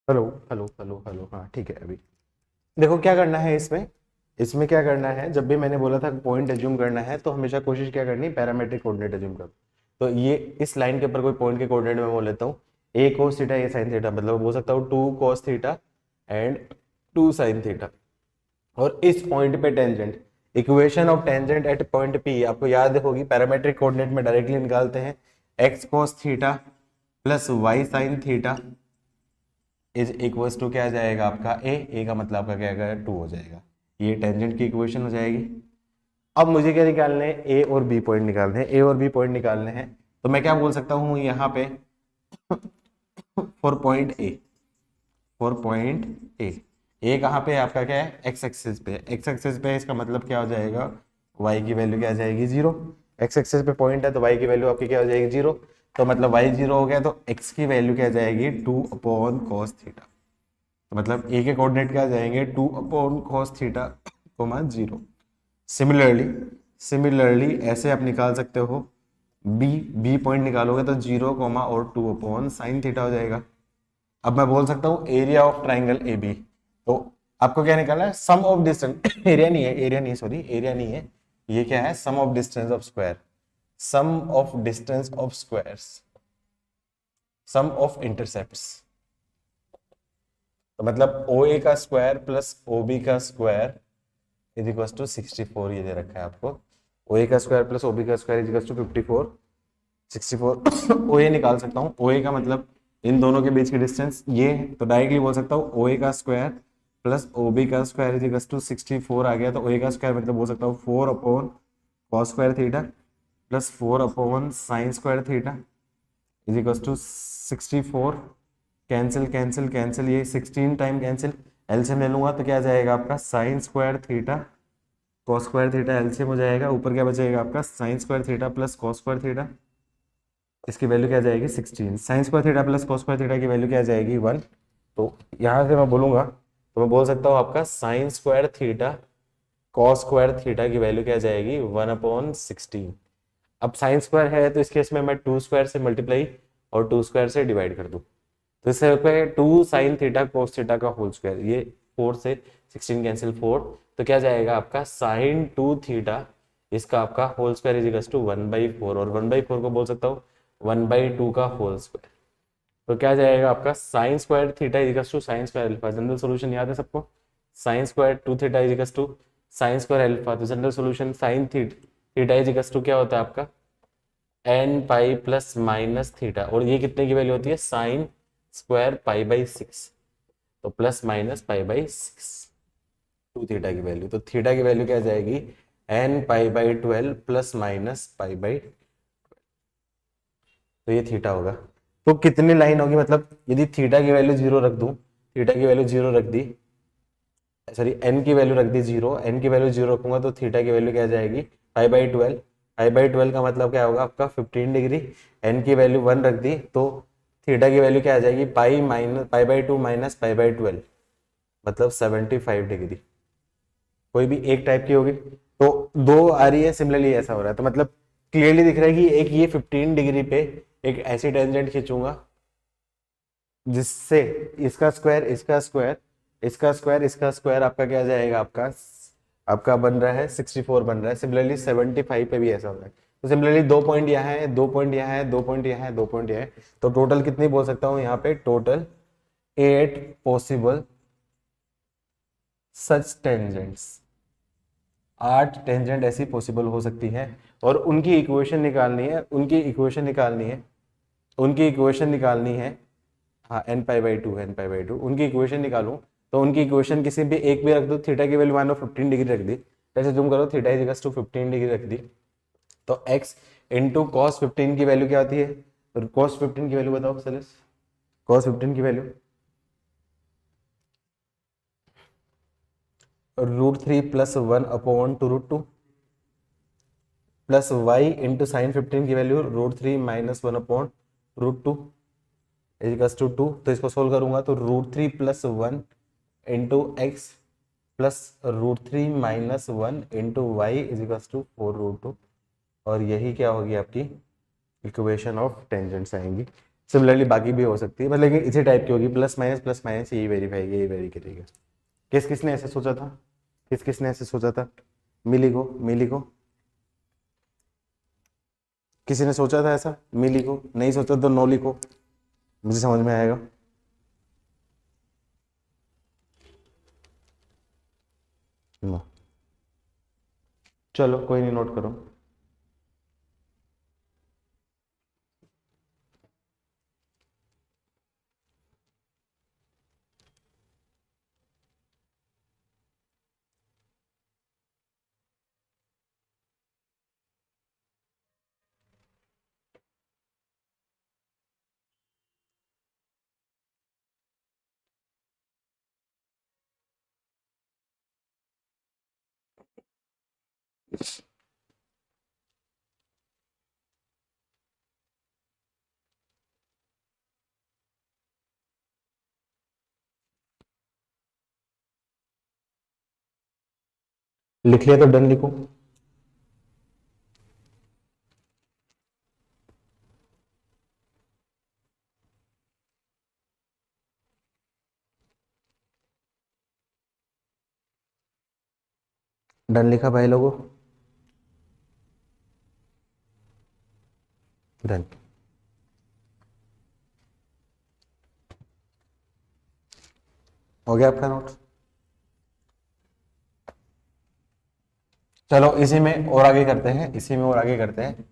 Hello hello hello hello, हाँ ठीक है। अभी देखो क्या करना है इसमें। इसमें क्या करना है, जब भी मैंने बोला था पॉइंट एज्यूम करना है तो हमेशा कोशिश क्या करनी, पैरामेट्रिक कोऑर्डिनेट एज्यूम करो। तो ये इस लाइन के ऊपर कोई पॉइंट के कोऑर्डिनेट में बोल लेता हूँ a cos theta a sine theta, मतलब बोल सकता हूँ two cos theta and two sine theta. और इस पॉइंट पे tangent, equation of tangent at point P आपको याद होगी, पैरामेट्रिक कोऑर्डिनेट में डायरेक्टली निकालते हैं। X cos theta plus y sine theta is equals to क्या आ जाएगा आपका ए का मतलब आपका क्या आएगा, टू हो जाएगा। ये टेंजेंट की इक्वेशन हो जाएगी। अब मुझे क्या निकालने हैं, ए और बी पॉइंट निकालने हैं, ए और बी पॉइंट निकालने हैं। तो मैं क्या बोल सकता हूँ यहाँ पे for point A, for point A कहाँ पे है आपका, क्या है एक्स एक्सिस पे, एक्स एक्सिस पे इसका मतलब क्या हो जाएगा, वाई की वैल्यू क्या आ जाएगी, जीरो। एक्स एक्सिस पे पॉइंट है तो वाई की वैल्यू आपकी क्या हो जाएगी, जीरो। तो मतलब वाई जीरो हो गया तो एक्स की वैल्यू क्या आ जाएगी, टू अपॉन कॉस थीटा। तो मतलब ए के कोऑर्डिनेट क्या आ जाएंगे, two upon cos theta comma zero. Similarly similarly ऐसे आप निकाल सकते हो, बी बी पॉइंट निकालोगे तो जीरो कोमा और टू अपॉन साइन थीटा हो जाएगा। अब मैं बोल सकता हूँ area of triangle A B. तो आपको क्या निकालना है, सम ऑफ डिस्टेंस, एरिया नहीं है, एरिया नहीं, सॉरी एरिया नहीं है, ये क्या है, sum of distance of square, sum of distance of squares, sum of intercepts. तो मतलब ओ ए का स्क्वायर प्लस ओ बी का स्क्वायर इज इक्वल टू 64, ये दे रखा है आपको। ओ ए का स्क्वायर प्लस ओ बी का square is equal to 54, 64 O A निकाल सकता हूँ, ओ ए का मतलब इन दोनों के बीच की डिस्टेंस ये है, तो डायरेक्टली बोल सकता हूँ ओ ए का स्क्वायर प्लस ओ बी का स्क्वायर इज इक्वल टू 64 आ गया। तो ओ ए का स्क्वायर मतलब बोल सकता हूँ 4 upon cos square theta plus 4 upon sine square theta is equal to 64। Cancel cancel cancel, ये 16 टाइम कैंसिल, एलसीएम ले लूंगा तो क्या आ जाएगा आपका sine square theta cos square theta, LCM हो जाएगा, ऊपर क्या बचेगा आपका sine square theta plus cos square theta, इसकी वैल्यू क्या आ जाएगी 16। Sign square theta plus cos square theta की वैल्यू क्या आ जाएगी 1। तो यहाँ से मैं बोलूंगा तो मैं बोल सकता हूँ आपका sine square theta cos square theta की वैल्यू क्या आ जाएगी 1/16। अब साइन स्क्वायर है तो इस केस में मैं टू स्क्वायर से मल्टीप्लाई और टू स्क्वायर से डिवाइड कर दूं, तो इससे पे two sine theta cos theta का होल स्क्वायर, ये 4 से 16 कैंसिल 4, तो क्या जाएगा आपका साइन टू थीटा इसका आपका whole square is equal to 1/4, और 1/4 को बोल सकता हूँ 1/2 का होल स्क्वायर। तो क्या जाएगा आपका sine square theta is equal to sine square alpha, general solution याद है सबको, sine square two theta is equal to sine square alpha. तो general solution sine theta is equal to क्या होता है आपका n pi plus minus theta, और ये कितने की वैल्यू होती है साइन स्क्वायर पाई/6, तो प्लस माइनस पाई/6 टू थीटा की वैल्यू। तो थीटा की वैल्यू क्या आ जाएगी एन पाई/12 प्लस माइनस पाई/, तो ये थीटा होगा। तो कितनी लाइन होगी, मतलब यदि थीटा की वैल्यू जीरो रख दूं, थीटा की वैल्यू जीरो रख दी, सॉरी एन की वैल्यू रख दी जीरो, एन की वैल्यू जीरो रखूंगा तो थीटा की वैल्यू क्या आ जाएगी पाई/12, पाई/12 का मतलब क्या होगा आपका 15 डिग्री। एन की वैल्यू 1 रख दी तो थीटा की वैल्यू क्या आ जाएगी पाई/2 माइनस पाई/12, मतलब 75 डिग्री। कोई भी एक टाइप की होगी, तो दो आ रही है, सिमिलरली ऐसा हो रहा है, तो मतलब क्लियरली दिख रहा है कि एक ये 15 डिग्री पे एक ऐसी टेंजेंट खींचूंगा जिससे इसका स्क्वायर इसका स्क्वायर इसका स्क्वायर इसका स्क्वायर आपका क्या आ जाएगा, आपका आपका बन रहा है 64 बन रहा है। सिमिलरली 75 पे भी ऐसा हो रहा है। तो सिमिलरली दो पॉइंट यहाँ है, दो पॉइंट यहाँ है, दो पॉइंट यहाँ है, दो पॉइंट यहाँ है, तो टोटल कितनी बोल सकता हूँ यहाँ पे, टोटल 8 पॉसिबल सच टेंजेंट्स, 8 टेंजेंट ऐसी पॉसिबल हो सकती है। और उनकी इक्वेशन निकालनी है, उनकी इक्वेशन निकालनी है, उनकी इक्वेशन निकालनी है, हाँ n π/2 n π/2 उनकी इक्वेशन निकालूं, तो उनकी इक्वेशन किसी भी एक भी रख दो, थीटा की वैल्यू मान लो 15 डिग्री रख दी, ऐसे जूम करो theta is equal to 15 degree रख दी, तो x इंटू कॉस 15 की वैल्यू क्या आती है, कॉस 15 की वैल्यू बताओ सलेस, कॉस 15 की value √3 plus 1/√2 plus y into sine 15 की वैल्यू √3 माइनस 1/√2 इज टू 2। तो इसको सोल्व करूंगा तो √3 plus 1 into x plus √3 minus 1 into y is equal to 4√2, और यही क्या होगी आपकी इक्वेशन ऑफ टेंजेंट्स आएंगी। सिमिलरली बाकी भी हो सकती है, बट लेकिन इसी टाइप की होगी, प्लस माइनस यही वेरीफाई, यही वेरी करेगा। किस किसने ऐसे सोचा था, किस किसने ऐसे सोचा था? मिली को, मिली को किसी ने सोचा था ऐसा? मिली को नहीं सोचा तो नो लिखो, मुझे समझ में आएगा। नो, चलो कोई नहीं, नोट करो। लिख लिया तो डन लिखो। डन लिखा भाई लोगों? डन। हो गया आपका नोट? चलो इसी में और आगे करते हैं, इसी में और आगे करते हैं।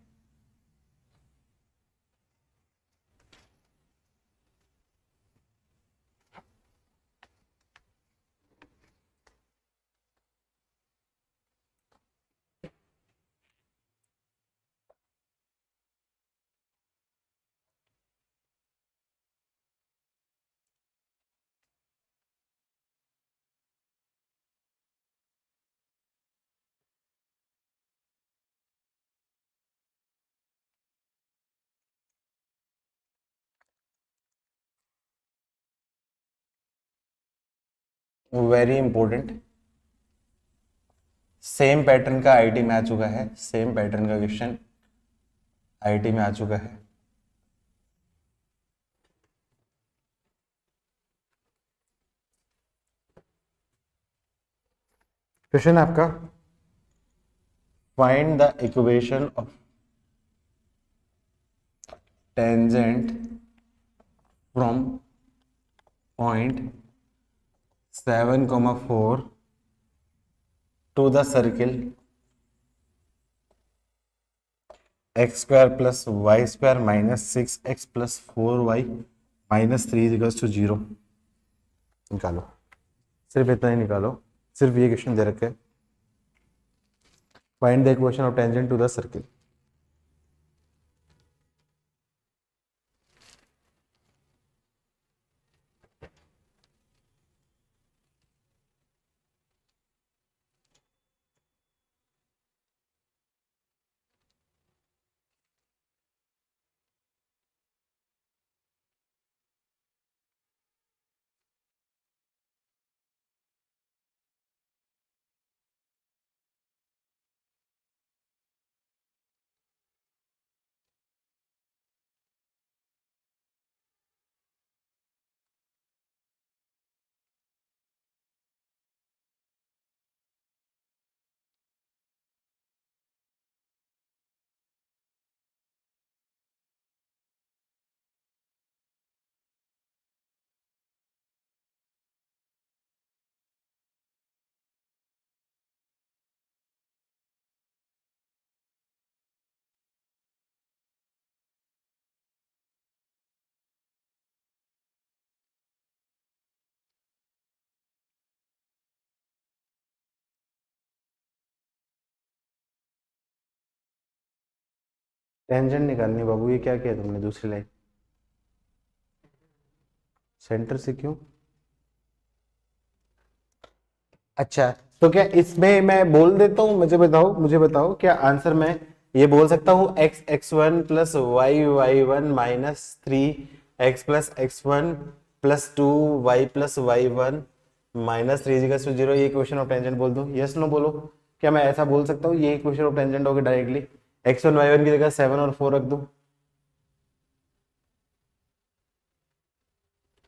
वेरी इंपॉर्टेंट, सेम पैटर्न का आईटी में आ चुका है, सेम पैटर्न का क्वेश्चन आईटी में आ चुका है। क्वेश्चन आपका, find the equation of tangent from point 7,4 to the circle x square plus y square minus 6x plus 4y minus 3 = 0। निकालो, सिर्फ इतना ही निकालो, सिर्फ ये क्वेश्चन दे रखे। Find the equation of tangent to the circle. Tangent निकालनी बाबू, ये क्या किया तुमने दूसरी लाइन? सेंटर से क्यों? अच्छा, तो क्या इसमें मैं बोल देता हूँ, मुझे बताओ, मुझे बताओ, क्या आंसर मैं ये बोल सकता हूँ x1 plus y1 minus 3x plus x1 plus 2y plus y1 minus 3 = 0, ये इक्वेशन ऑफ टेंजेंट बोल दूं? यस नो बोलो, क्या मैं ऐसा बोल सकता हूँ ये इक्वेशन ऑफ टेंजेंट होगा डायरेक्टली? x1 y1 की जगह 7 और 4 रख दूं?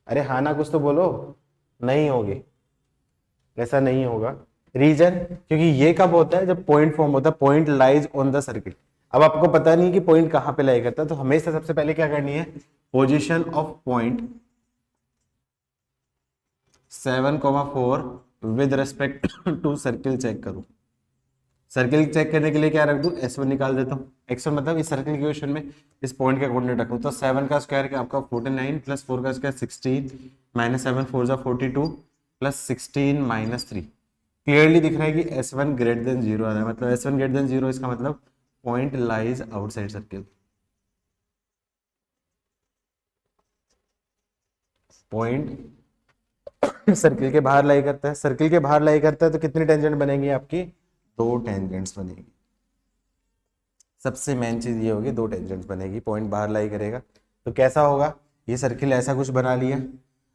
अरे हाँ ना कुछ तो बोलो। नहीं होगी, ऐसा नहीं होगा। रीजन, क्योंकि ये कब होता है, जब पॉइंट फॉर्म होता है, point lies on the circle. अब आपको पता नहीं कि पॉइंट कहां पे लाई करता है, तो हमेशा सबसे पहले क्या करनी है, position of point 7,4 with respect to circle check करूं। सर्किल चेक करने के लिए क्या रख दूं, S1 निकाल देता हूं। X1 मतलब इस सर्किल के क्वेश्चन में इस पॉइंट का कोऑर्डिनेट रखूं, तो 7 का स्क्वायर क्या आपका 49 प्लस 4 का स्क्वायर 16 माइनस 7 4 जा 42 प्लस 16 माइनस 3। क्लियरली दिख रहा है कि S1 ग्रेटर देन 0 आ रहा है, मतलब S1 ग्रेटर देन 0, इसका मतलब point lies outside circle. Point circle के बाहर लाई करता है, सर्किल के बाहर लाई करता है, तो कितनी टेंजेंट बनेगी आपकी, दो टेंजेंट्स बनेगी। सबसे मेन चीज ये होगी, दो टेंजेंट्स बनेगी, पॉइंट बाहर लाई करेगा। तो कैसा होगा, ये सर्किल ऐसा कुछ बना लिया।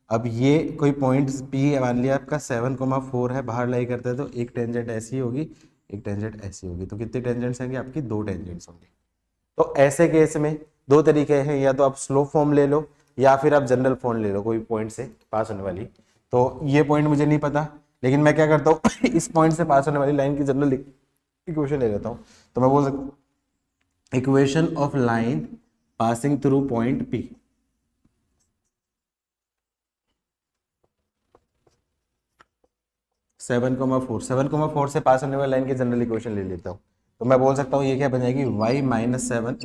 अब ये कोई पॉइंट P मान लिया आपका 7,4 है, बाहर लाई करता है, तो एक टेंजेंट ऐसी होगी, एक टेंजेंट ऐसी होगी। तो कितनी टेंजेंट्स होंगी आपकी, दो टेंजेंट्स होंगी। तो ऐसे केस में दो तरीके हैं, या तो आप स्लोप फॉर्म ले लो या फिर आप जनरल फॉर्म ले लो, कोई पॉइंट से पास होने वाली। तो ये पॉइंट मुझे नहीं पता, लेकिन मैं क्या करता हूँ इस पॉइंट से पास होने वाली लाइन की जनरल इक्वेशन ले लेता हूँ। तो मैं बोल सकता हूँ equation of line passing through point P। Seven comma four से पास होने वाली लाइन की जनरल इक्वेशन ले लेता हूँ। तो मैं बोल सकता हूँ ये क्या बन जाएगी, y-7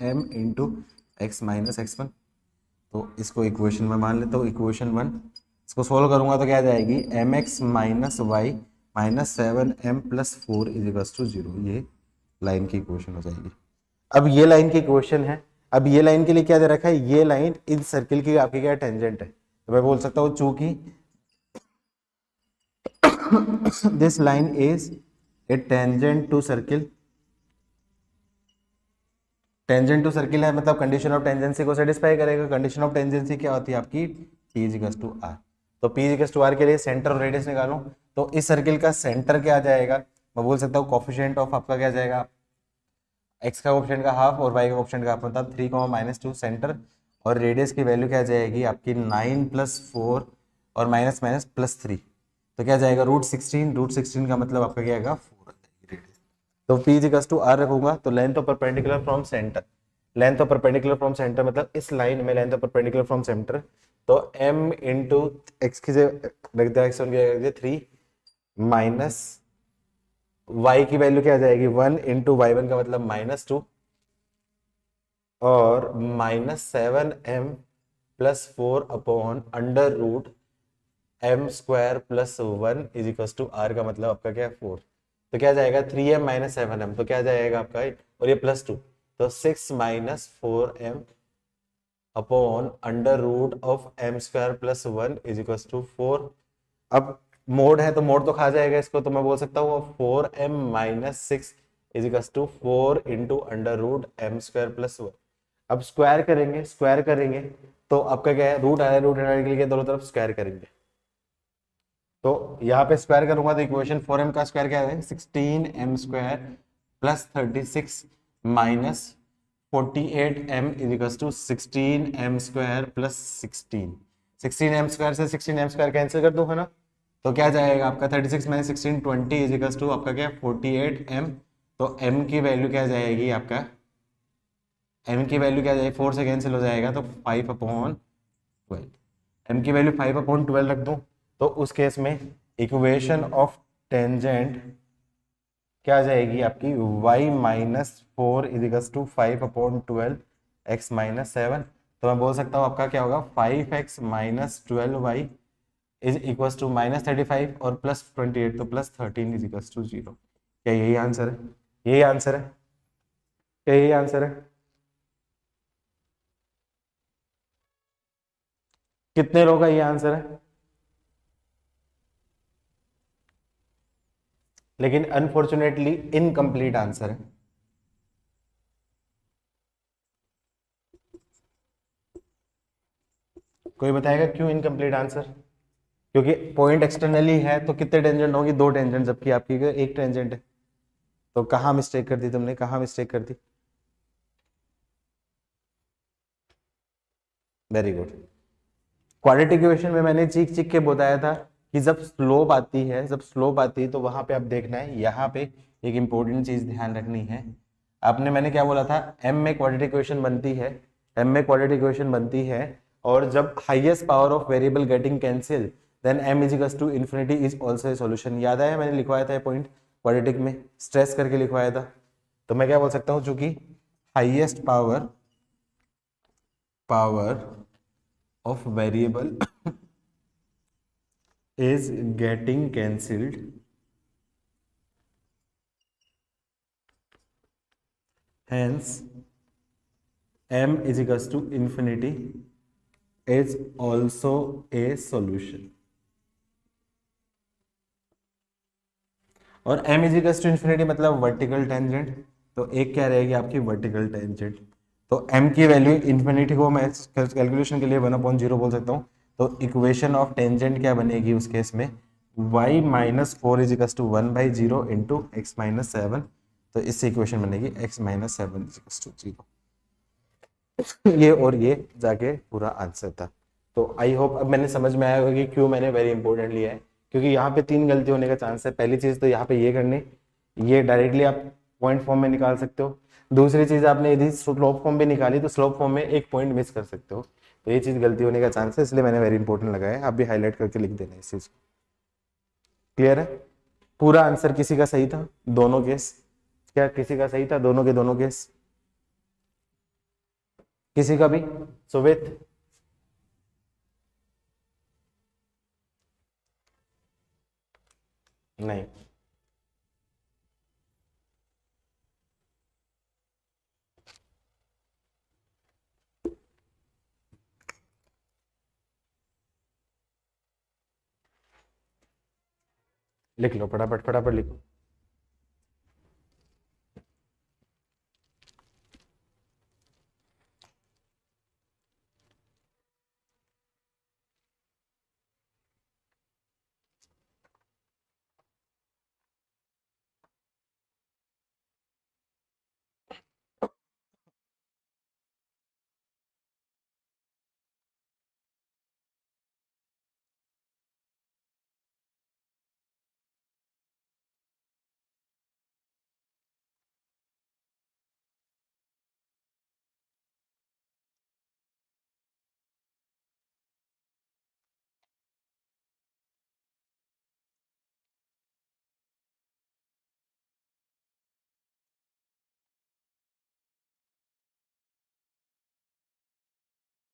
m into x minus x one. तो इसको इक्वेशन में मान लेता हूँ, इक्वेशन 1। इसको सोल्व करूंगा तो क्या आ जाएगी, m x minus y minus 7m plus 4 equals to 0। ये लाइन की इक्वेशन हो जाएगी। अब ये लाइन की इक्वेशन है, अब ये लाइन के लिए क्या दे रखा है, ये लाइन इन सर्किल की आपकी क्या टेंजेंट है। तो मैं बोल सकता हूँ चूंकि this line is a tangent to circle, tangent to circle है, मतलब कंडीशन ऑफ टेंजेंसी को सेटिस्फाई करेगा। कंडीशन ऑफ टेंजेंसी क्या होती है आपकी, P इजिकल्स टू आर। तो P इजिकल्स टू आर के लिए सेंटर और रेडियस निकालो। तो इस सर्किल का सेंटर क्या आ जाएगा, मैं बोल सकता हूँ कोफिशिएंट ऑफ आपका क्या आ जाएगा, x का कोफिशिएंट का हाफ और y का कोफिशिएंट का हाफ, मतलब 3,-2 सेंटर। और रेडियस की वैल्यू क्या आ जाएगी आपकी 9 प्लस 4 और माइनस माइनस प्लस 3। तो क्या जाएगा √16, √16 का मतलब आपका क्या आएगा 4 रेडियस। तो P इजिकल्स टू R रखूंगा, तो length of perpendicular from centre, length of perpendicular from centre मतलब इस लाइन में length of perpendicular from centre. तो m इंटू एक्स की जगह रख दिया, x1 3 माइनस y की वैल्यू क्या आ जाएगी 1 इंटू y1 का मतलब -2 और -7m plus 4 upon under root m square plus 1 equals to r का मतलब आपका क्या है 4। तो क्या जाएगा 3m माइनस 7m, तो क्या जाएगा आपका, और ये +2, तो 6 minus 4m upon under root of m square plus 1 equals to 4। अब मोड है तो मोड तो खा जाएगा इसको, तो मैं बोल सकता हूँ 4m minus 6 equals to 4 into under root m square plus 1। अब स्क्वायर करेंगे, स्क्वायर करेंगे तो आपका क्या है, रूट आया, रूट हटाने के लिए दोनों तरफ स्क्वायर करेंगे। तो यहाँ पे स्क्वायर करूंगा तो इक्वेशन 4m का स्क्वायर क्या है 16m square plus 36 minus 48m equals to 16m square plus 16m square से 16m स्क्वायर कैंसिल कर दूं, है ना। तो क्या जाएगा आपका 36 माइनस 16 20 इजिकल्स टू आपका क्या 48m। तो m की वैल्यू क्या जाएगी आपका, m की वैल्यू क्या जाएगी, 4 से कैंसिल हो जाएगा तो 5/12। m की वैल्यू 5/12 रख दूं, तो उस केस में इक्वेशन ऑफ टेंजेंट क्या आ जाएगी आपकी y minus 4 equals to 5/12 x minus 7। तो मैं बोल सकता हूँ आपका क्या होगा 5x minus 12y is equals to -35 और प्लस 28, तो प्लस 13 इजिकल्स टू 0। क्या यही आंसर है, यही आंसर है, क्या यही आंसर है। कितने लोगों का ये आंसर है, लेकिन अनफॉर्चुनेटली इनकम्प्लीट आंसर है। कोई बताएगा क्यों इनकम्प्लीट आंसर, क्योंकि पॉइंट एक्सटर्नली है तो कितने टेंजेंट होंगी, दो टेंजेंट, जबकि आपकी एक टेंजेंट है। तो कहाँ मिस्टेक कर दी तुमने, कहाँ मिस्टेक कर दी। Very good. क्वाड्रेटिक इक्वेशन में मैंने चीख चीख के बताया था कि जब स्लोप आती है, तो वहां पे आप देखना है, यहाँ पे एक इंपॉर्टेंट चीज ध्यान रखनी है। मैंने क्या बोला था, एम में क्वाड्रेटिक इक्वेशन बनती है, और जब highest power of variable getting cancel then m is equals to infinity is also a solution. याद आया, मैंने लिखवाया था ये पॉइंट क्वाड्रेटिक में, स्ट्रेस करके लिखवाया था। तो मैं क्या बोल सकता हूँ, चूंकि highest power of variable is getting cancelled, hence m is equals to infinity is also a solution। और m is equals to infinity मतलब वर्टिकल टेंजेंट, तो एक क्या रहेगी आपकी वर्टिकल टेंजेंट। तो m की वैल्यू इन्फिनिटी को मैं कैलकुलेशन के लिए 1/0 बोल सकता हूँ। तो इक्वेशन ऑफ टेंजेंट क्या बनेगी उस केस में, y minus 4 is equals to 1/0 into x minus 7। तो इससे इक्वेशन बनेगी x minus 7 is equals to 0। ये और ये जाके पूरा आंसर था। तो आई होप अब मैंने समझ में आया होगा कि क्यों मैंने वेरी इंपॉर्टेंट लिया है, क्योंकि यहाँ पे 3 गलती होने का चांस है। पहली चीज तो यहाँ पे ये करनी, ये डायरेक्टली आप पॉइंट फॉर्म में निकाल सकते हो। दूसरी चीज, आपने यदि स्लोप फॉर्म में निकाली तो स्लोप फॉर्म में एक पॉइंट मिस कर सकते हो। तो ये चीज गलती होने का चांस है, इसलिए मैंने वेरी इंपॉर्टेंट लगाया है। आप भी हाईलाइट करके लिख देना इस चीज। क्लियर है? पूरा आंसर किसी का सही था, दोनों केस? क्या किसी का सही था, दोनों के दोनों केस? किसी का भी? सुवित? नहीं। लिख लो फटाफट, फटाफट लिखो।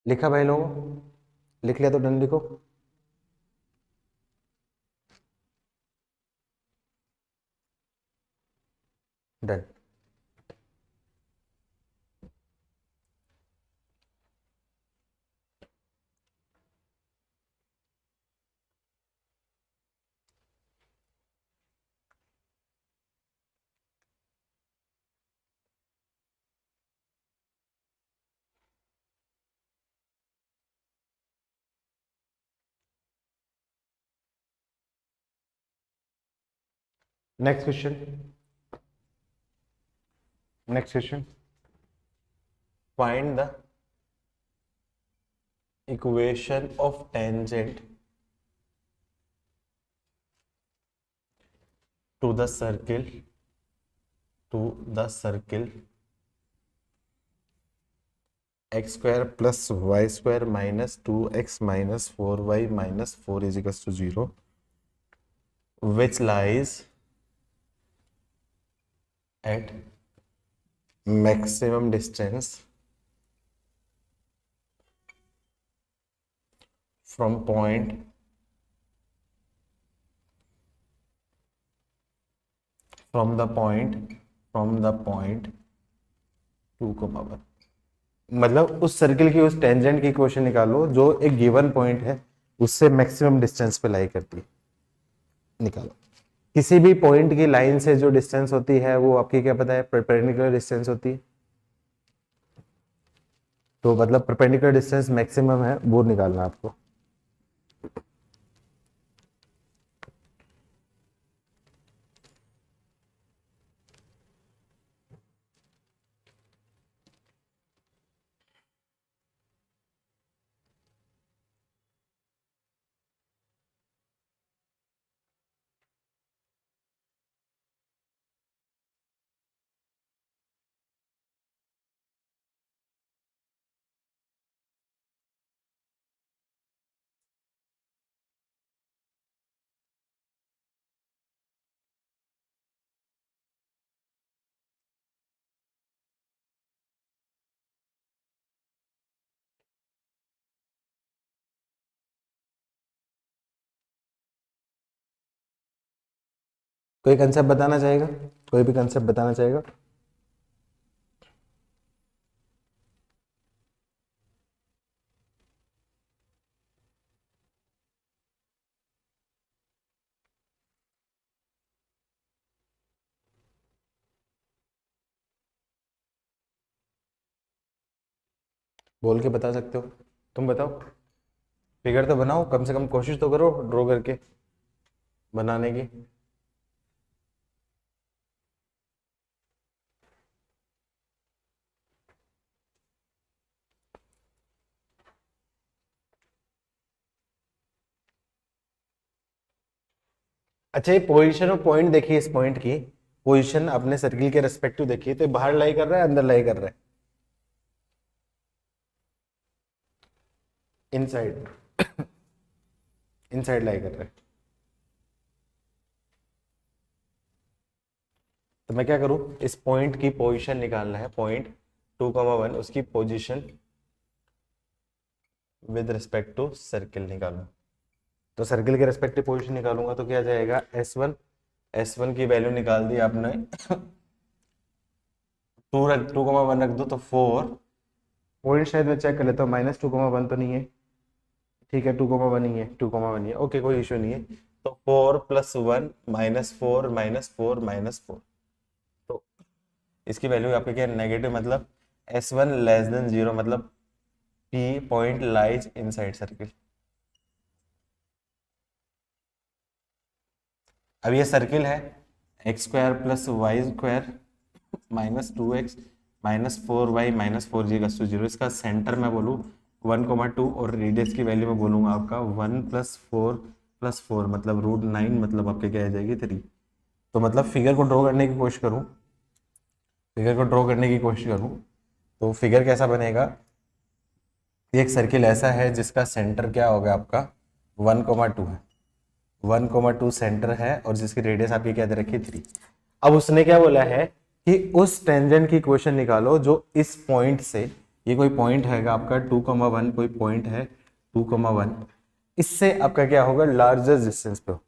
लिखा भाई लोगों? लिख लिया तो डन लिखो। Done. Next question, next question. Find the equation of tangent to the circle, to the circle x square plus y square minus 2x minus 4y minus 4 is equals to 0, which lies at maximum distance from point from the point 2 को power, मतलब उस circle की उस tangent की equation निकालो जो एक given point है उससे मैक्सिमम डिस्टेंस पे लाई करती है। निकालो। किसी भी पॉइंट की लाइन से जो डिस्टेंस होती है वो आपकी क्या पता है, परपेंडिकुलर डिस्टेंस होती है। तो मतलब परपेंडिकुलर डिस्टेंस मैक्सिमम है वो निकालना आपको। कोई कंसेप्ट बताना चाहेगा? कोई भी कंसेप्ट बताना चाहेगा? बोल के बता सकते हो। तुम बताओ, फिगर तो बनाओ, कम से कम कोशिश तो करो ड्रॉ करके बनाने की। अच्छा, ये पोजीशन और पॉइंट देखिए, इस पॉइंट की पोजीशन अपने सर्किल के रेस्पेक्टिव देखिए, तो ये बाहर लाई कर रहा है अंदर लाई कर रहा है? इनसाइड, इनसाइड लाई कर रहा है। तो मैं क्या करूं, इस पॉइंट की पोजीशन निकालना है, पॉइंट 2,1 उसकी position with respect to circle निकालूं। तो सर्किल के रेस्पेक्टिव पोजीशन निकालूंगा तो क्या जाएगा, S1, S1 की वैल्यू निकाल दी आपने 2,1 रख दो तो 4, पॉइंट शायद मैं चेक कर लेता हूँ, -2,1 तो नहीं है, ठीक है 2,1 ही है, 2,1 ही है, ओके कोई इशू नहीं है। तो 4 + 1 -4 -4 -4, तो इसकी वैल्यू आपके क्या नेगेटिव, मतलब S1 < 0, मतलब P point lies inside circle. अब ये सर्किल है, x² + y² -2x -4y -4z/0, इसका सेंटर मैं बोलूँ 1,2 और रेडियस की वैल्यू मैं बोलूँगा आपका 1 + 4 + 4 मतलब √9, मतलब आपके क्या आ जाएगी 3। तो मतलब फिगर को ड्रॉ करने की कोशिश करूँ, फिगर को ड्रॉ करने की कोशिश करूँ तो फिगर कैसा बनेगा, एक सर्किल ऐसा है जिसका सेंटर क्या होगा आपका 1,2 है, 1,2 सेंटर है और जिसकी रेडियस आपकी क्या दे रखी है 3। अब उसने क्या बोला है कि उस टेंजेंट की इक्वेशन निकालो जो इस पॉइंट से, ये कोई पॉइंट हैगा आपका 2,1, कोई पॉइंट है 2,1, इससे आपका क्या होगा लार्जेस्ट डिस्टेंस पे हो।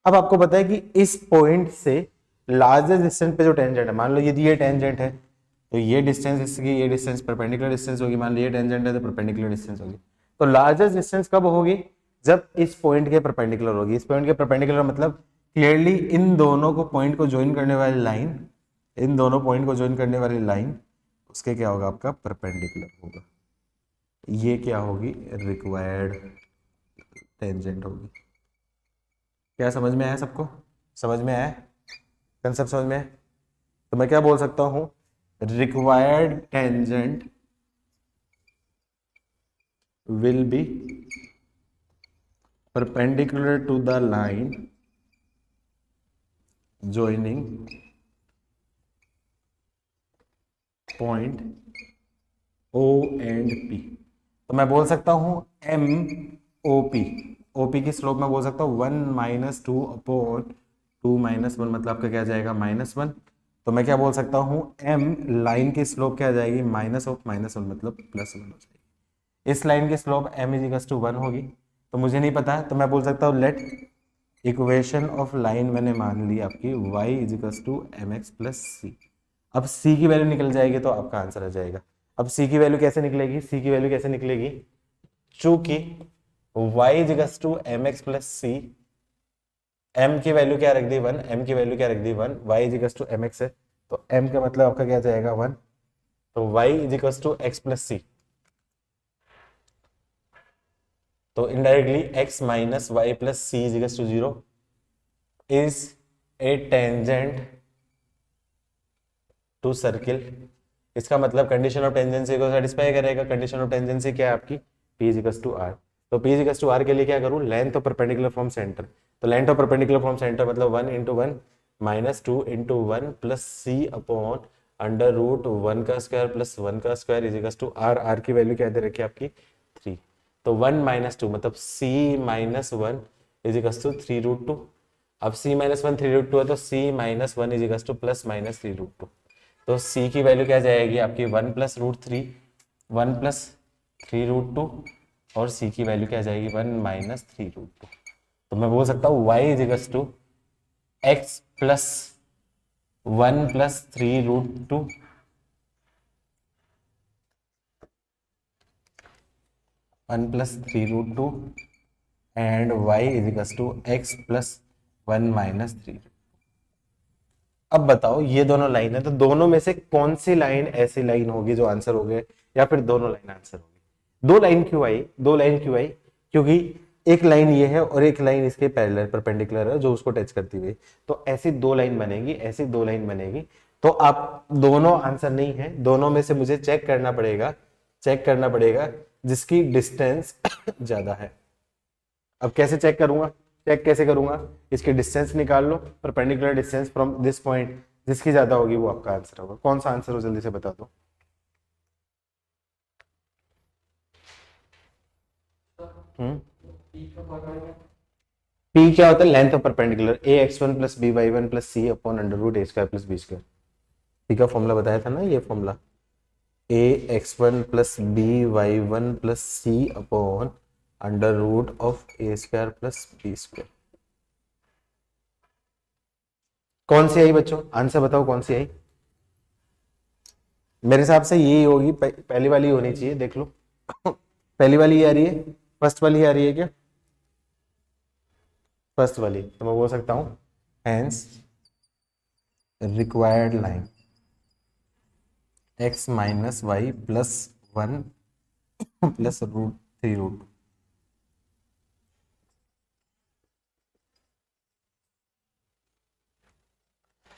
अब आपको पता है कि इस पॉइंट से लार्जेस्ट डिस्टेंस पे जो टेंजेंट है, मान लो ये टेंजेंट है, तो ये डिस्टेंस इसकी, ये डिस्टेंस परपेंडिकुलर डिस्टेंस होगी, मान लो ये टेंजेंट है तो परपेंडिकुलर डिस्टेंस होगी। तो लार्जेस्ट डिस्टेंस कब होगी, जब इस पॉइंट के परपेंडिकुलर होगी। इस पॉइंट के परपेंडिकुलर मतलब क्लियरली इन दोनों को पॉइंट को ज्वाइन करने वाली लाइन, इन दोनों पॉइंट को ज्वाइन करने वाली लाइन उसके क्या होगा आपका परपेंडिकुलर होगा, ये क्या होगी रिक्वायर्ड टेंजेंट होगी। क्या समझ में आया सबको? समझ में आया कंसेप्ट, समझ में आया? तो मैं क्या बोल सकता हूं, required tangent will be perpendicular to the line joining point O and P। तो मैं बोल सकता हूं MOP, OP की स्लोप मैं बोल सकता हूं 1 - 2/2 - 1, मतलब आपका क्या जाएगा -1। तो मैं क्या बोल सकता हूं, M लाइन की स्लोप क्या आ जाएगी -1 मतलब +1 हो जाएगी। इस लाइन की स्लोप m = 1 होगी, तो मुझे नहीं पता है तो मैं बोल सकता हूँ लेट इक्वेशन ऑफ लाइन मैंने मान ली आपकी y = mx + c। अब c की वैल्यू निकल जाएगी तो आपका आंसर आ जाएगा। अब c की वैल्यू कैसे निकलेगी, c की वैल्यू कैसे निकलेगी, चूंकि y = mx + c, m की वैल्यू क्या रख दी 1, m की वैल्यू क्या रख दी 1, y = mx है, तो m का मतलब आपका क्या जाएगा 1, तो y = x + c। तो indirectly x - y + c = 0 is a tangent to circle। इसका मतलब कंडीशन ऑफ टेंजेंसी को सेटिस्फाई करेगा। कंडीशन ऑफ टेंजेंसी क्या है आपकी, P = R। तो P = R के लिए क्या करूं, length of perpendicular from centre. तो length of perpendicular from centre मतलब 1 × 1 -2 × 1 + c अपॉन √1² + 1² = R। R की वैल्यू क्या दे रखी है आपकी 3। तो 1 - 2 मतलब c - 1 = 3√2। अब c - 1 3√2 है तो c - 1 = +-3√2। तो c की वैल्यू क्या जाएगी आपकी 1 + √3, 1 + 3√2, और c की वैल्यू क्या जाएगी 1 - 3√2। तो मैं बोल सकता हूँ y = x plus 1 + 3√2 1 + 3√2 and y = x + 1 - 3। अब बताओ ये दोनों लाइन है तो दोनों में से कौन सी लाइन ऐसी लाइन होगी जो आंसर हो गए, या फिर दोनों लाइन आंसर होगी। दो लाइन क्यों आई, दो लाइन क्यों आई, क्योंकि एक लाइन ये है और एक लाइन इसके पैरेलल परपेंडिकुलर है जो उसको टच करती हुई, तो ऐसी दो लाइन बनेगी, ऐसी दो लाइन बनेगी। तो आप दोनों आंसर नहीं है, दोनों में से मुझे चेक करना पड़ेगा, चेक करना पड़ेगा जिसकी डिस्टेंस ज्यादा है। अब कैसे चेक करूंगा, चेक कैसे करूंगा, इसकी डिस्टेंस निकाल लो, perpendicular distance from this point, जिसकी ज्यादा होगी वो आपका आंसर होगा। कौन सा आंसर हो जल्दी से बता दो। पी क्या होता है, length of perpendicular, ax1 + by1 + c/√a² + b²। P का फॉर्मूला बताया था ना, ये formula ax1 + by1 + c/√a² + b²। कौन सी आई बच्चों, आंसर बताओ कौन सी आई। मेरे हिसाब से यही होगी, पहली वाली होनी चाहिए, देख लो। पहली वाली आ रही है, फर्स्ट वाली आ रही है क्या, फर्स्ट वाली, तो मैं बोल सकता हूं hence required line x - y + 1 + √3√2।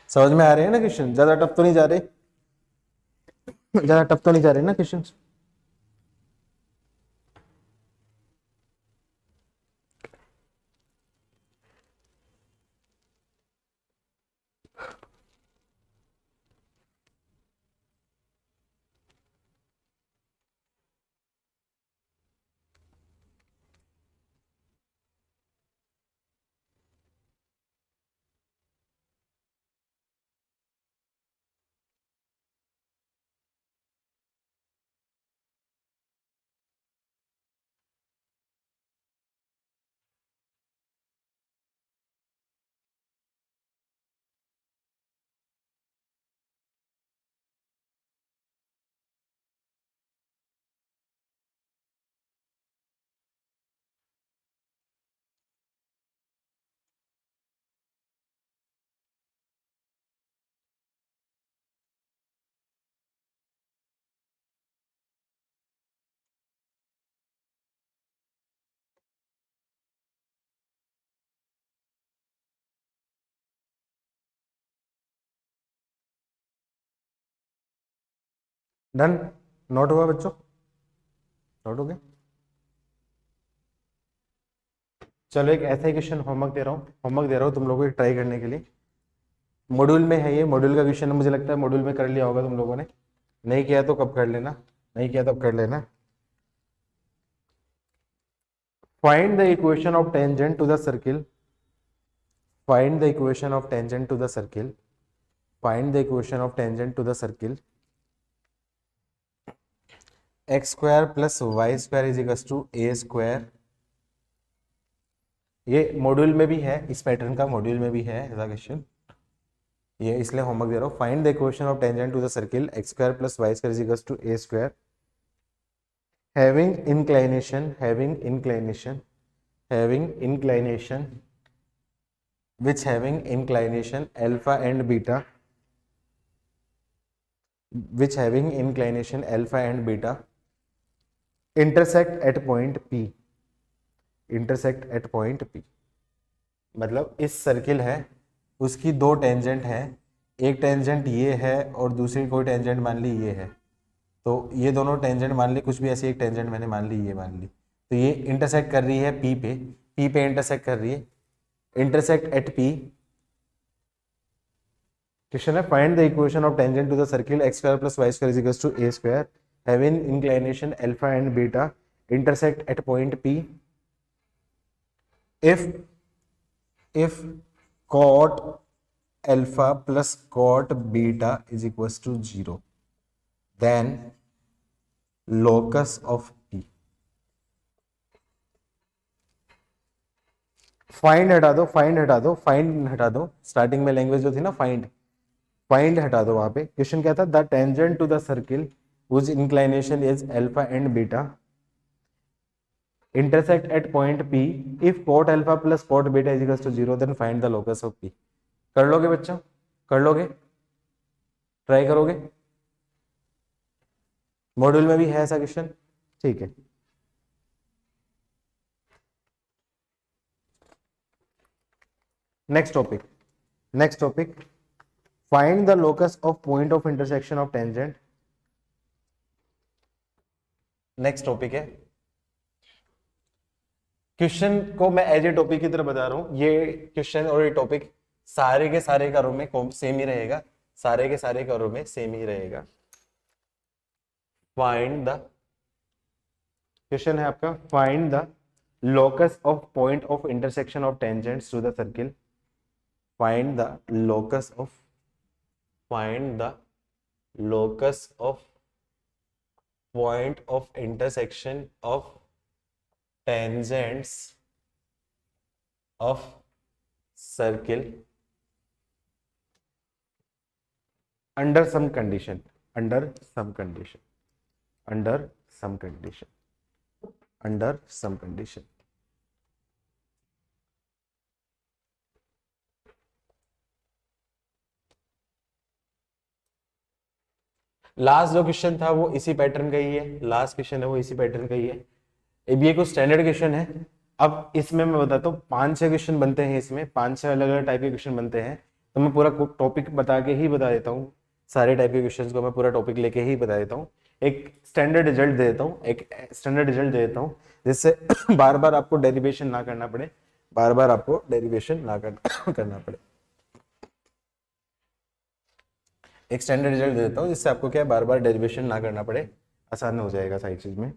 समझ में आ रहे हैं ना क्वेश्चन, ज्यादा टफ तो नहीं जा रहे, ज्यादा टफ तो नहीं जा रहे ना क्वेश्चन। डन, नोट हुआ बच्चों, नोट हो गया। चलो एक ऐसा ही क्वेश्चन होमवर्क दे रहा हूँ, होमवर्क दे रहा हूँ तुम लोगों को ट्राई करने के लिए। मॉड्यूल में है ये, मॉड्यूल का क्वेश्चन है, मुझे लगता है मॉड्यूल में कर लिया होगा तुम लोगों ने, नहीं किया तो कब कर लेना, नहीं किया तब कर लेना। Find the equation of tangent to the circle, find the equation of tangent to the circle, find the equation of tangent to the circle x² + y² = a²। ये मॉड्यूल में भी है, इस पैटर्न का मॉड्यूल में भी है ऐसा क्वेश्चन, ये इसलिए होमवर्क दे रहा हूँ। Find the equation of tangent to the circle x² + y² = a², having inclination, having inclination, having inclination, which having inclination alpha and beta, which having inclination alpha and beta intersect at point P, intersect at point P। मतलब इस circle है, उसकी दो tangent है, एक tangent ये है और दूसरी कोई टेंजेंट मान ली ये है, तो ये दोनों टेंजेंट मान ली, कुछ भी ऐसी एक टेंजेंट मैंने मान ली, ये मान ली, तो ये इंटरसेक्ट कर रही है पी पे, पी पे इंटरसेक्ट कर रही है, इंटरसेक्ट एट पी। क्वेश्चन है find the equation of tangent to the circle x² + y² = a², having inclination alpha and beta intersect at point P if cot alpha plus cot beta is equals to 0, then locus of P, find हटा दो, find हटा दो, find हटा दो, starting में language जो थी ना फाइंड, फाइंड हटा दो। वहां पे क्वेश्चन क्या था, the tangent to the circle whose inclination is alpha and beta intersect at point P if cot alpha plus cot beta is equals to 0 then find the locus of P। कर लोगे बच्चों, कर लोगे, try करोगे, module में भी है ऐसा क्वेश्चन, ठीक है। Next topic, next topic, find the locus of point of intersection of tangent. Next topic है, क्वेश्चन को मैं एज ए टॉपिक की तरह बता रहा हूं, ये क्वेश्चन और ये टॉपिक सारे के सारे करों में सेम ही रहेगा, सारे के सारे करों में सेम ही रहेगा। फाइंड द, क्वेश्चन है आपका, find the locus of point of intersection of tangents to the circle, find the locus of, find the locus of point of intersection of tangents of circle under some condition, under some condition, under some condition, under some condition। Last जो question था वो इसी pattern का ही है, last question है वो इसी pattern का ही है। अब ये कुछ स्टैंडर्ड क्वेश्चन है। अब इसमें मैं बताता हूँ 5-6 क्वेश्चन बनते हैं, इसमें 5-6 अलग अलग टाइप के क्वेश्चन बनते हैं। तो मैं पूरा टॉपिक बता के ही बता देता हूँ, सारे टाइप के क्वेश्चन को मैं पूरा टॉपिक लेके ही बता देता हूँ, एक स्टैंडर्ड रिजल्ट दे देता हूँ, एक स्टैंडर्ड रिजल्ट दे देता हूँ, जिससे बार बार आपको डेरिवेशन ना करना पड़े, बार बार आपको डेरिवेशन ना करना पड़े। एक स्टैंडर्ड रिजल्ट दे देता हूँ जिससे आपको क्या है, बार बार डेरिवेशन ना करना पड़े, आसान हो जाएगा सारी चीज में।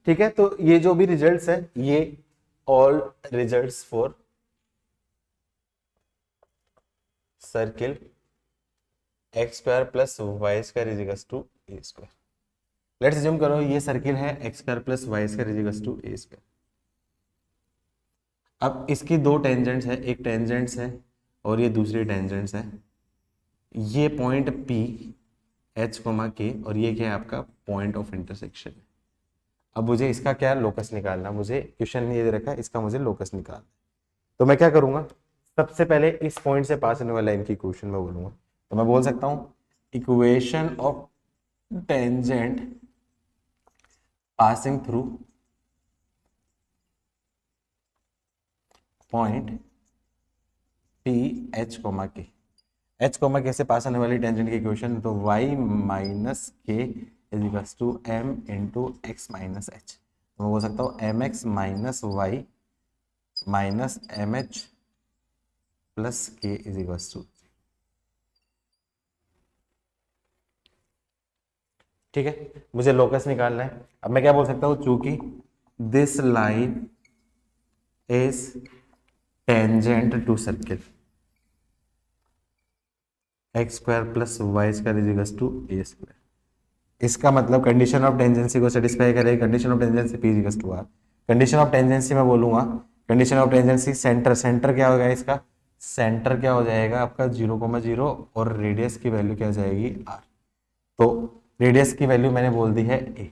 ठीक है, तो ये जो भी रिजल्ट्स है, ये all results for circle x square plus y square is equals to A square. Let's assume करो ये सर्किल है x square plus y square is equals to A square. अब इसकी दो टेंजेंट्स है, एक टेंजेंट्स है और ये दूसरी टेंजेंट्स है। ये पॉइंट P H के और ये क्या है आपका पॉइंट ऑफ इंटरसेक्शन है। अब मुझे इसका क्या लोकस निकालना, मुझे क्वेश्चन ये दे रखा है, इसका मुझे लोकस निकालना। तो मैं क्या करूंगा, सबसे पहले इस पॉइंट से पास होने वाला लाइन की इक्वेशन में बोलूंगा। तो मैं बोल सकता हूं equation of tangent passing through point P H के, H के से पास होने वाली टेंजेंट की इक्वेशन, तो y minus k is equals to m into x minus h. तो मैं बोल सकता हूँ m x minus y minus M H plus k is equals to. ठीक है, मुझे लोकस निकालना है। अब मैं क्या बोल सकता हूँ, चूंकि this line is tangent to circle x square plus y square is equals to A square, इसका मतलब कंडीशन ऑफ टेंजेंसी को सेटिस्फाई करेगी। Condition of tangency P equals to r. Condition of tangency मैं बोलूंगा, condition of tangency center, center क्या होगा इसका, centre क्या हो जाएगा आपका 0,0 और रेडियस की वैल्यू क्या हो जाएगी r। तो रेडियस की वैल्यू मैंने बोल दी है a,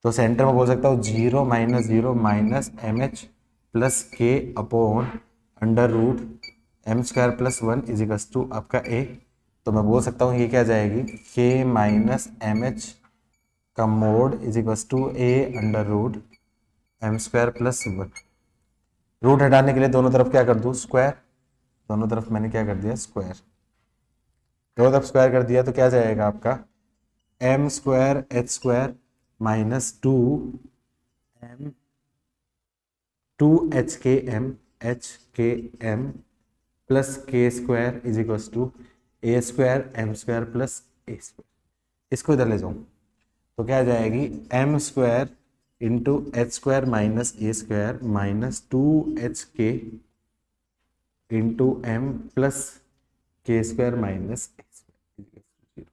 तो सेंटर में बोल सकता हूँ 0 minus 0 minus M H plus K upon under root M square plus 1 is equals to आपका a। तो मैं बोल सकता हूँ ये क्या जाएगी, k माइनस एम एच का mod is equals to a under root M square plus 1। Root हटाने के लिए दोनों तरफ क्या कर दूँ, स्क्वायर, दोनों तरफ मैंने क्या कर दिया स्क्वायर, दोनों तरफ स्क्वायर कर दिया तो क्या जाएगा आपका M square H square minus 2m 2 plus के square is equals to A square M square plus A square. इसको इधर ले जाऊं तो क्या आ जाएगी M square into H square minus ए square minus 2hk into M plus के स्क्वायर माइनस ए स्क्वायर।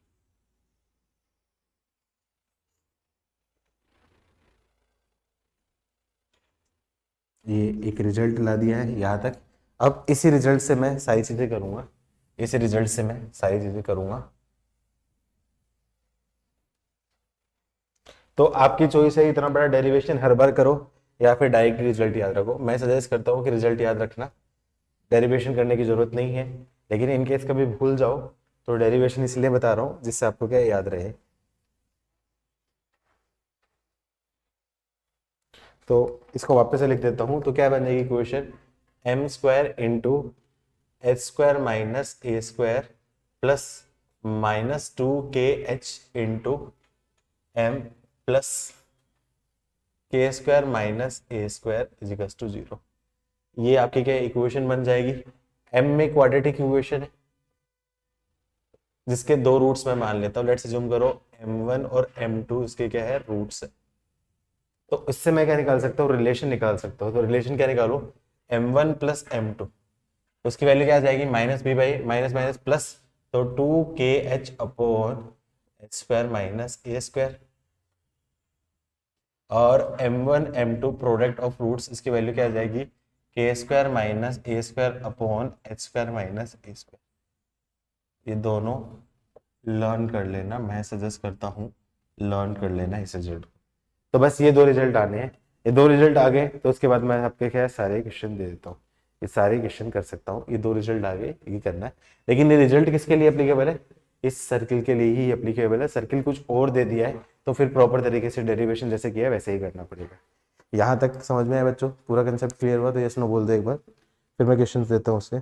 ये एक रिजल्ट ला दिया है यहाँ तक। अब इसी रिजल्ट से मैं सारी चीजें करूंगा, इसी रिजल्ट से मैं सारी चीजें करूंगा। तो आपकी चॉइस है, इतना बड़ा डेरिवेशन हर बार करो या फिर डायरेक्ट रिजल्ट याद रखो। मैं सजेस्ट करता हूँ कि रिजल्ट याद रखना, डेरिवेशन करने की जरूरत नहीं है। लेकिन इन केस कभी भूल जाओ तो डेरिवेशन इसलिए बता रहा हूँ जिससे आपको क्या याद रहे। तो इसको वापस से लिख देता हूँ, तो क्या बन जाएगी equation, M square into H square minus ए square plus -2kh into M plus के square minus A square equals to 0। ये आपकी क्या इक्वेशन बन जाएगी। एम में क्वाड्रेटिक इक्वेशन है जिसके दो रूट्स मैं मान लेता हूँ। लेट्स अज्यूम करो m1 और m2 इसके क्या है, रूट्स है। तो इससे मैं क्या निकाल सकता हूँ, रिलेशन निकाल सकता हूँ। तो रिलेशन क्या निकालो, m1 प्लस m2, उसकी वैल्यू क्या आ जाएगी, minus B by minus minus plus, तो 2kh upon H square minus ए स्क्वायर। और m1 m2 product of roots, इसकी वैल्यू क्या आ जाएगी, के स्क्वायर माइनस ए square upon H square minus ए स्क्वायर। ये दोनों लर्न कर लेना, मैं सजेस्ट करता हूँ लर्न कर लेना इस रिजल्ट को। तो बस ये दो रिजल्ट आने हैं, ये दो रिजल्ट आ गए तो उसके बाद मैं आपके क्या सारे क्वेश्चन दे देता हूँ। ये सारे क्वेश्चन कर सकता हूँ, ये दो रिजल्ट आ गए, ये करना है। लेकिन ये रिजल्ट किसके लिए अप्लीकेबल है, इस सर्किल के लिए ही अप्लीकेबल है। सर्किल कुछ और दे दिया है तो फिर प्रॉपर तरीके से डेरिवेशन जैसे किया है वैसे ही करना पड़ेगा। यहाँ तक समझ में आया बच्चों, पूरा कंसेप्ट क्लियर हुआ तो यस नो बोल दो एक बार, फिर मैं क्वेश्चन देता हूँ उससे।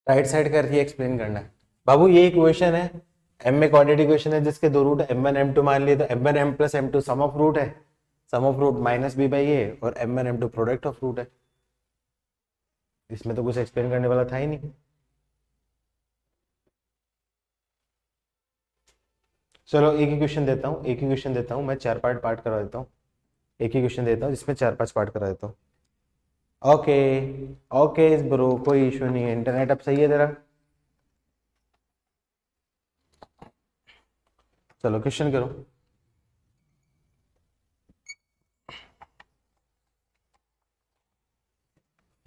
राइट साइड करके एक्सप्लेन करना है बाबू। ये इक्वेशन है, एम में क्वाड्रेटिक इक्वेशन है जिसके दो रूट m1 m2 मान लिए, तो m1 m plus m2 sum of root है, sum of root minus B by A, और m1 m2 product of root है। इसमें तो कुछ एक्सप्लेन करने वाला था ही नहीं। चलो एक ही क्वेश्चन देता हूँ, एक ही क्वेश्चन देता हूँ, मैं चार पार्ट पार्ट करा देता हूँ। एक ही क्वेश्चन देता हूँ जिसमें चार पांच पार्ट करा देता हूँ। ओके, ओके ब्रो, कोई इशू नहीं है, इंटरनेट अब सही है तेरा। चलो क्वेश्चन करो।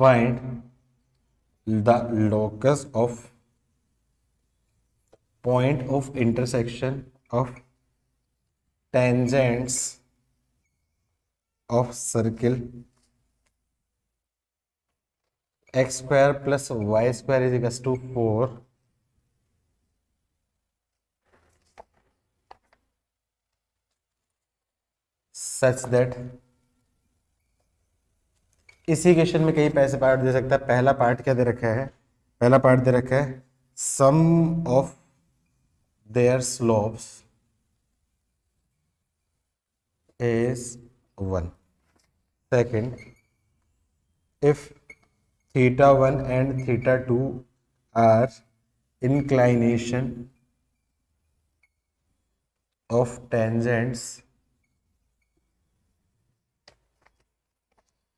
Find the locus of point of intersection of tangents of circle x square plus y square is equals to 4 such that, इसी क्वेश्चन में कई पैसे पार्ट दे सकता है। पहला पार्ट क्या दे रखा है, पहला पार्ट दे रखा है sum of their slopes is 1। Second, if theta 1 and theta 2 are inclination of tangents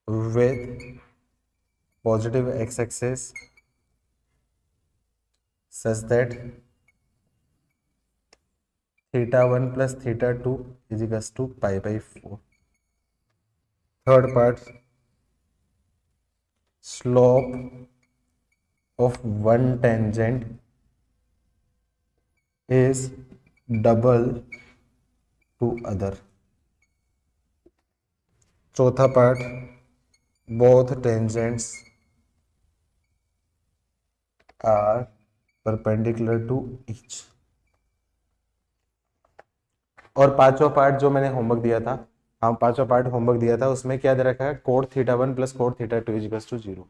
with positive x-axis such that theta 1 plus theta 2 is equals to pi by 4। Third part, slope of one tangent is double to other। चौथा part, both tangents are perpendicular to each. और पांचवा part जो मैंने homework दिया था, हाँ पांचवा part homework दिया था, उसमें क्या दे रखा है, cot theta one plus cot theta two is to zero.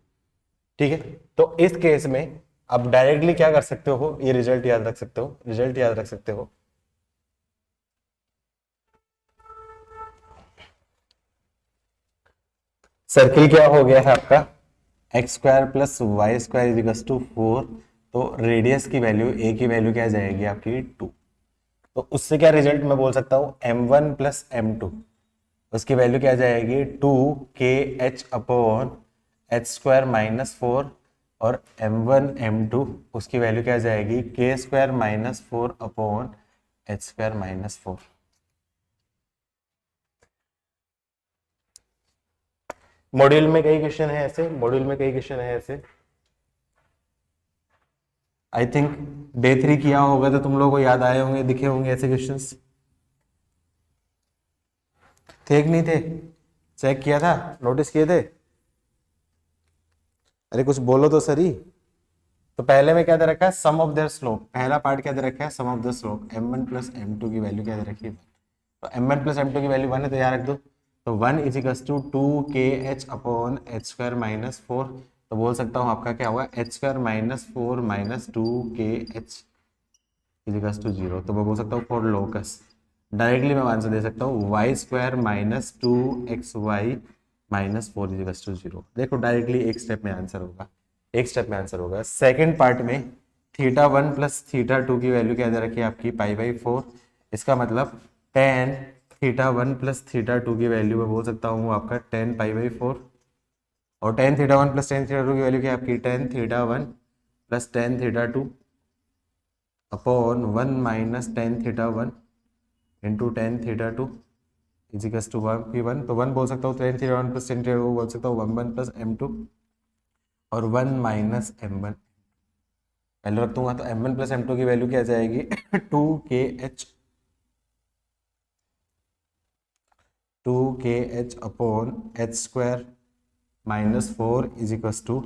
ठीक है, तो इस केस में अब डायरेक्टली क्या कर सकते हो, ये रिजल्ट याद रख सकते हो, रिजल्ट याद रख सकते हो। सर्किल क्या हो गया है आपका, x square plus y square is to 4। तो रेडियस की वैल्यू, ए की वैल्यू क्या जाएगी आपकी 2। तो उससे क्या रिजल्ट मैं बोल सकता हूं, m1 प्लस m2, उसकी वैल्यू क्या जाएगी 2 kh upon H square minus 4। और m1 m2 उसकी वैल्यू क्या जाएगी k square minus 4 upon H square minus 4। Module में कई क्वेश्चन है ऐसे, मॉड्यूल में कई क्वेश्चन है ऐसे। आई थिंक डे 3 किया होगा तो तुम लोगों को याद आए होंगे, दिखे होंगे ऐसे क्वेश्चंस। थे कि नहीं थे, चेक किया था, नोटिस किए थे? अरे कुछ बोलो तो सही। तो पहले में क्या दे रखा है, सम ऑफ देयर स्लोप, पहला पार्ट क्या दे रखा है, sum of the slope, m1 plus m2 की वैल्यू क्या दे रखी है, तो m1 प्लस m2 की वैल्यू 1 है तो यहाँ रख दो। तो 1 is equal to 2kh upon H square minus 4। तो बोल सकता हूँ आपका क्या होगा, h square minus 4 minus 2kh is equal to 0। तो मैं बोल सकता हूँ फॉर लोकस, डायरेक्टली मैं आंसर दे सकता हूँ y square minus 2xy minus 4 is equal to 0। देखो डायरेक्टली एक स्टेप में आंसर होगा, एक स्टेप में आंसर होगा। सेकंड पार्ट में theta one plus theta two की वैल्यू क्या दे रखी है आपकी पाई बाई 4। इसका मतलब ten theta one plus theta two की वैल्यू मैं बोल सकता हूँ आपका 10 पाई बाई 4। और tan theta one plus tan theta two की वैल्यू क्या है आपकी, tan theta one plus tan theta two upon 1 minus tan theta one into tan theta two equals to one की वन। तो वन बोल सकता हूँ tan theta one plus tan theta two बोल सकता हूँ one one plus M two और one minus M one value रख दूंगा। तो M one plus M two की वैल्यू क्या जाएगी 2kh, 2kh upon H square minus 4 is equals to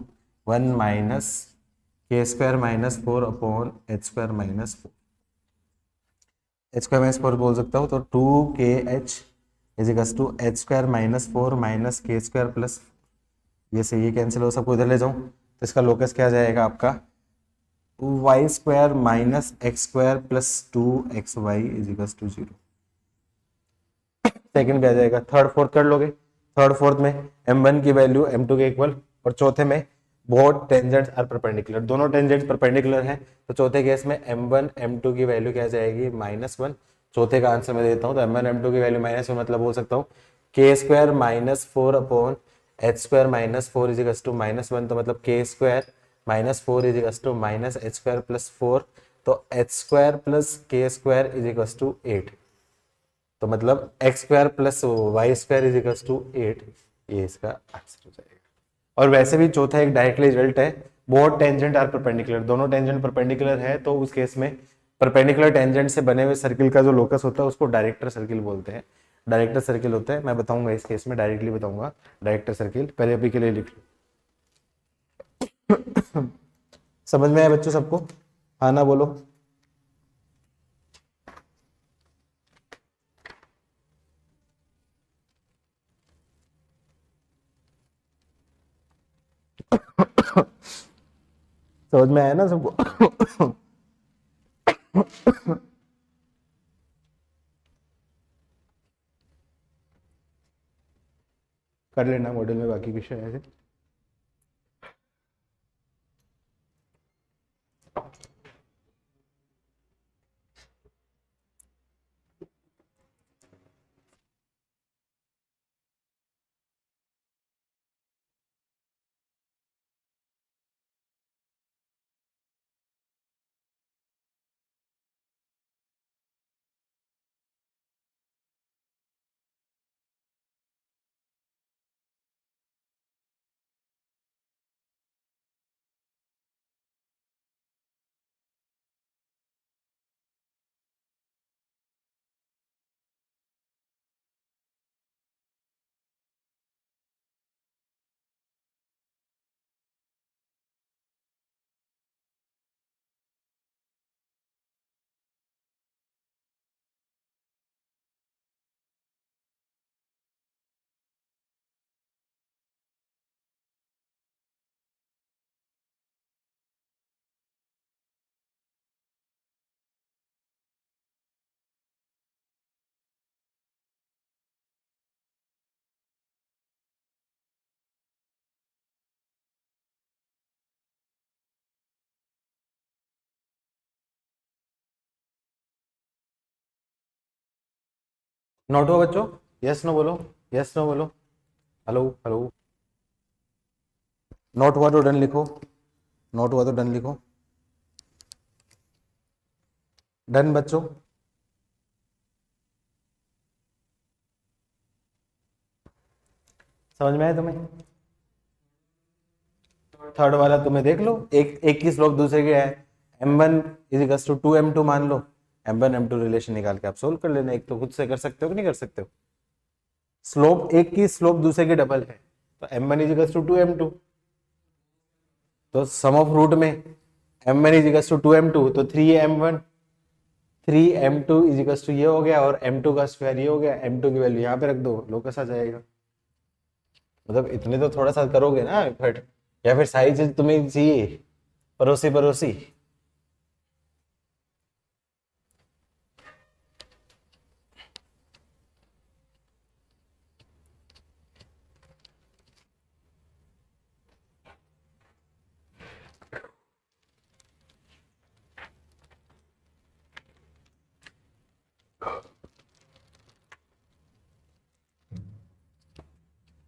1 minus K square minus 4 upon H square minus 4। H square minus 4 बोल सकता हूँ, तो 2kh is equals to H square minus 4 minus K square plus, ये से ये cancel हो, सबको इधर ले जाऊं तो इसका लोकस क्या जाएगा आपका y square minus x square plus 2xy is equal to 0। Second पे आ जाएगा, थर्ड फोर्थ कर लोगे, थर्ड फोर्थ में m1 की वैल्यू m2 के इक्वल, और चौथे में बोथ टेंजेंट्स आर परपेंडिकुलर, दोनों टेंजेंट्स परपेंडिकुलर हैं। तो चौथे केस में m1 m2 की वैल्यू क्या जाएगी -1। चौथे का आंसर मैं देता हूँ, तो m1 m2 की वैल्यू -1 मतलब बोल सकता हूँ k square minus 4 upon H square minus 4 is equal to -1। तो मतलब k square minus 4 is equal to minus h square plus 4। तो एच स्क्वायर प्लस के स्क्वायर इज इक्वल टू 8। तो मतलब x square plus y square is equal to 8, ये इसका answer हो जाएगा। और वैसे भी चौथा एक डायरेक्टली रिजल्ट है, बोथ टेंजेंट आर परपेंडिकुलर, दोनों टेंजेंट परपेंडिकुलर है, तो उस केस में परपेंडिकुलर टेंजेंट से बने हुए सर्किल का जो लोकस होता है उसको डायरेक्टर सर्किल बोलते हैं, डायरेक्टर सर्किल होता है। मैं बताऊंगा इस केस में, डायरेक्टली बताऊंगा डायरेक्टर सर्किल, पहले अभी के लिए लिख लो। समझ में आया बच्चों सबको, हाँ ना बोलो। समझ में आया ना सबको? कर लेना मॉडल में बाकी क्वेश्चन ऐसे। नोट हुआ बच्चों? यस नो बोलो, यस नो बोलो, हेलो हेलो। नोट हुआ तो डन लिखो, नोट हुआ तो डन लिखो। डन बच्चों? समझ में आया तुम्हें? थर्ड वाला तुम्हें देख लो, एक की स्लोप दूसरे की है, m1 is equal to 2m2 मान लो, m1 m2 रिलेशन निकाल के आप सोल्व कर लेना। एक तो खुद से कर सकते हो कि नहीं कर सकते हो? स्लोप, एक की स्लोप दूसरे की डबल है, तो m1 is equal to 2m2, तो सम ऑफ रूट में m1 is equal to 2m2, तो 3m1, 3m2 is equal to ये हो गया, और m2 का स्क्वायर ये हो गया, m2 की वैल्यू यहाँ पे रख दो, लोकस आ जाएगा। मतलब इतने तो थोड़ा सा करोगे ना एफर्ट, या फिर सारी चीज तुम्हें चाहिए पड़ोसी पड़ोसी।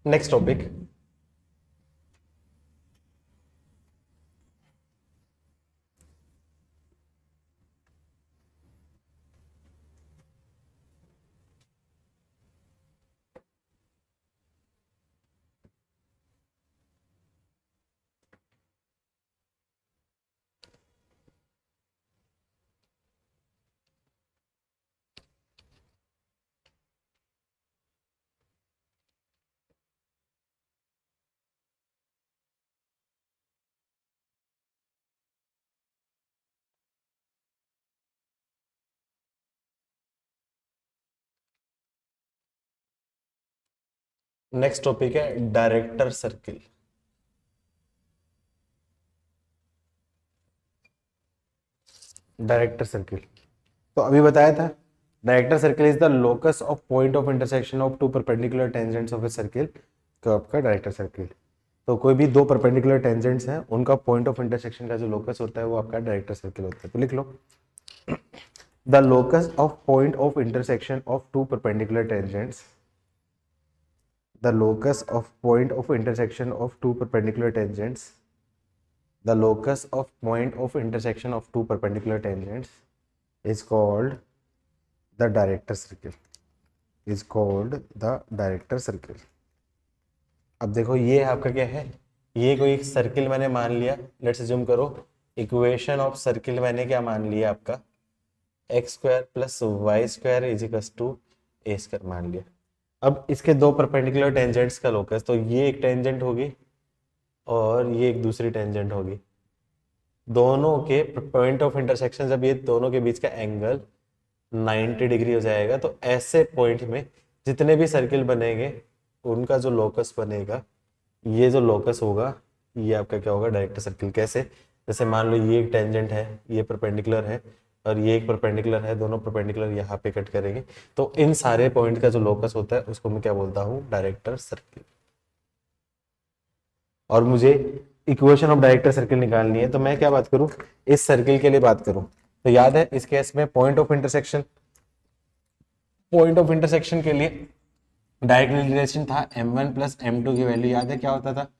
नेक्स्ट टॉपिक, नेक्स्ट टॉपिक है डायरेक्टर सर्किल। डायरेक्टर सर्किल तो अभी बताया था, director circle is the locus of point of intersection of two perpendicular tangents of a circle, तो आपका डायरेक्टर सर्किल। तो कोई भी दो परपेंडिकुलर टेंजेंट्स हैं, उनका पॉइंट ऑफ इंटरसेक्शन का जो लोकस होता है वो आपका डायरेक्टर सर्किल होता है। तो लिख लो, the locus of point of intersection of two perpendicular tangents, the locus of point of intersection of two perpendicular tangents, the locus of point of intersection of two perpendicular tangents is called the director circle, is called the director circle। अब देखो ये आपका क्या है, ये कोई एक circle मैंने मान लिया, लेट्स अज्यूम करो इक्वेशन ऑफ सर्किल मैंने क्या मान लिया आपका x square plus y square is equal to A square मान लिया। अब इसके दो परपेंडिकुलर टेंजेंट्स का लोकस, तो ये एक टेंजेंट होगी और ये एक दूसरी टेंजेंट होगी, दोनों के पॉइंट ऑफ इंटरसेक्शन जब ये दोनों के बीच का एंगल 90 डिग्री हो जाएगा, तो ऐसे पॉइंट में जितने भी सर्किल बनेंगे उनका जो लोकस बनेगा, ये जो लोकस होगा ये आपका क्या होगा डायरेक्टर सर्किल। कैसे? जैसे मान लो ये एक टेंजेंट है, ये परपेंडिकुलर है और ये एक परपेंडिकुलर है, दोनों परपेंडिकुलर यहाँ पे कट करेंगे, तो इन सारे पॉइंट का जो लोकस होता है उसको मैं क्या बोलता हूँ डायरेक्टर सर्किल। और मुझे इक्वेशन ऑफ डायरेक्टर सर्किल निकालनी है, तो मैं क्या बात करूं, इस सर्किल के लिए बात करूं, तो याद है इस केस में point of intersection, point of intersection के लिए डायरेक्ट रिलेशन था m1 प्लस m2 की वैल्यू याद है क्या होता था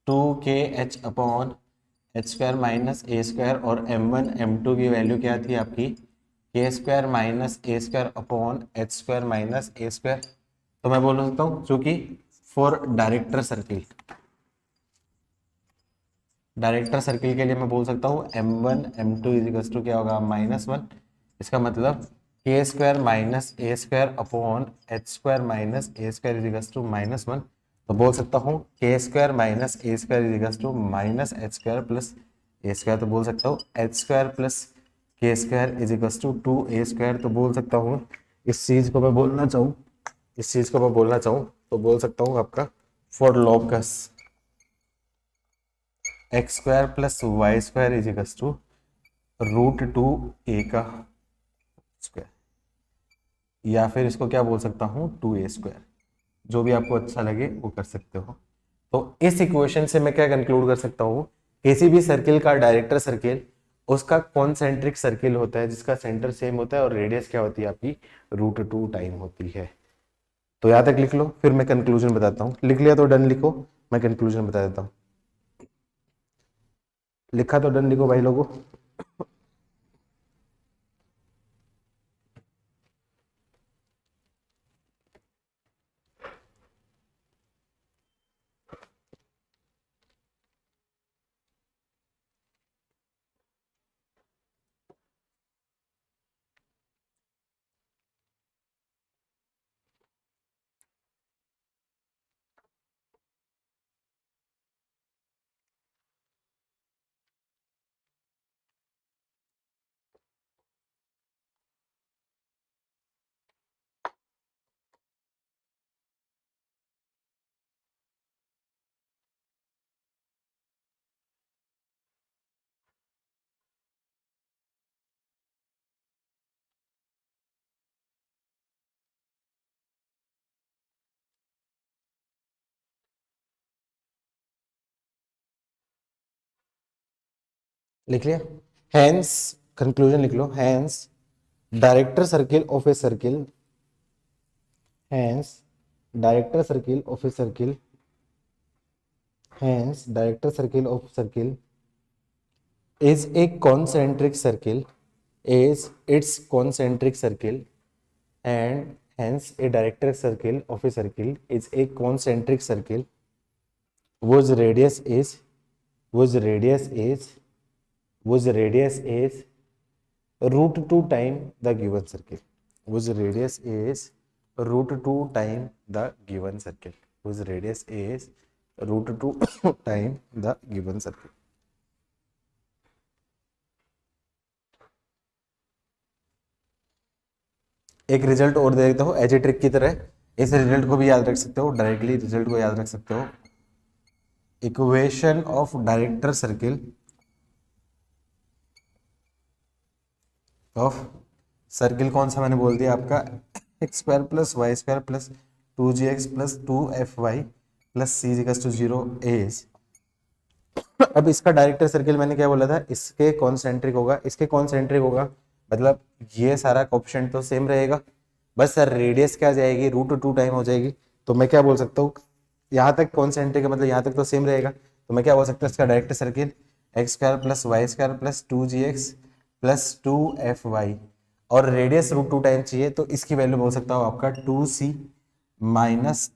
2kh upon H square minus ए स्क्वायर, और m1 m2 की वैल्यू क्या थी आपकी के स्क्वायर माइनस ए square upon H square minus ए स्क्वायर। तो मैं बोल सकता हूँ चूंकि for director circle, director circle के लिए मैं बोल सकता हूँ m1 m2 is equal to क्या होगा -1, इसका मतलब k square minus A square upon H square minus A square is equal to -1। तो बोल सकता हूँ k square minus A square is equal to minus h square plus A square. तो बोल सकता हूँ एच स्क्वायर प्लस के square is equal to 2a square. तो बोल सकता हूँ इस चीज़ को मैं बोलना चाहूँ, इस चीज़ को मैं बोलना चाहूँ तो बोल सकता हूँ आपका for locus x square plus y square is equal to √2a का स्क्वायर, या फिर इसको क्या बोल सकता हूँ 2a स्क्वायर, जो भी आपको अच्छा लगे वो कर सकते हो। तो इस इक्वेशन से मैं क्या कंक्लूड कर सकता हूँ, किसी भी सर्किल का डायरेक्टर सर्किल उसका कॉन्सेंट्रिक सर्किल होता है जिसका सेंटर सेम होता है और रेडियस क्या होती है आपकी √2 टाइम होती है। तो यहाँ तक लिख लो, फिर मैं कंक्लूजन बताता हूँ। लिख लिया तो डन लिखो, मैं कंक्लूजन बता देता हूँ। लिखा तो डन लिखो भाई लोगों। लिख लिया। हैंस कंक्लूजन लिख लो। Hence director circle of a circle, hence director circle of a circle, hence director circle of circle is a concentric circle, is its concentric circle, and hence a director circle of a circle is a concentric circle whose radius is whose radius is whose radius is √2 time the given circle, whose radius is √2 time the given circle, whose radius is √2 time the given circle. एक result और दे देता हूँ as a trick की तरह, इस result को भी याद रख सकते हो, डायरेक्टली रिजल्ट को याद रख सकते हो। Equation of director circle of circle कौन सा मैंने बोल दिया आपका, x² + y² + 2gx + 2fy + c 0 as. अब इसका डायरेक्टर सर्किल मैंने क्या बोला था, इसके कॉन्सेंट्रिक होगा, इसके कॉन्सेंट्रिक होगा, मतलब ये सारा कोएफिशिएंट तो सेम रहेगा, बस सर रेडियस क्या जाएगी √2 टाइम हो जाएगी। तो मैं क्या बोल सकता हूँ, यहाँ तक कॉन्सेंट्रिक है मतलब यहाँ तक तो सेम रहेगा, तो मैं क्या बोल सकता हूँ इसका director circle x² + y² + 2gx + 2fy, और रेडियस √2 टाइम चाहिए तो इसकी वैल्यू बोल सकता हूँ आपका 2c -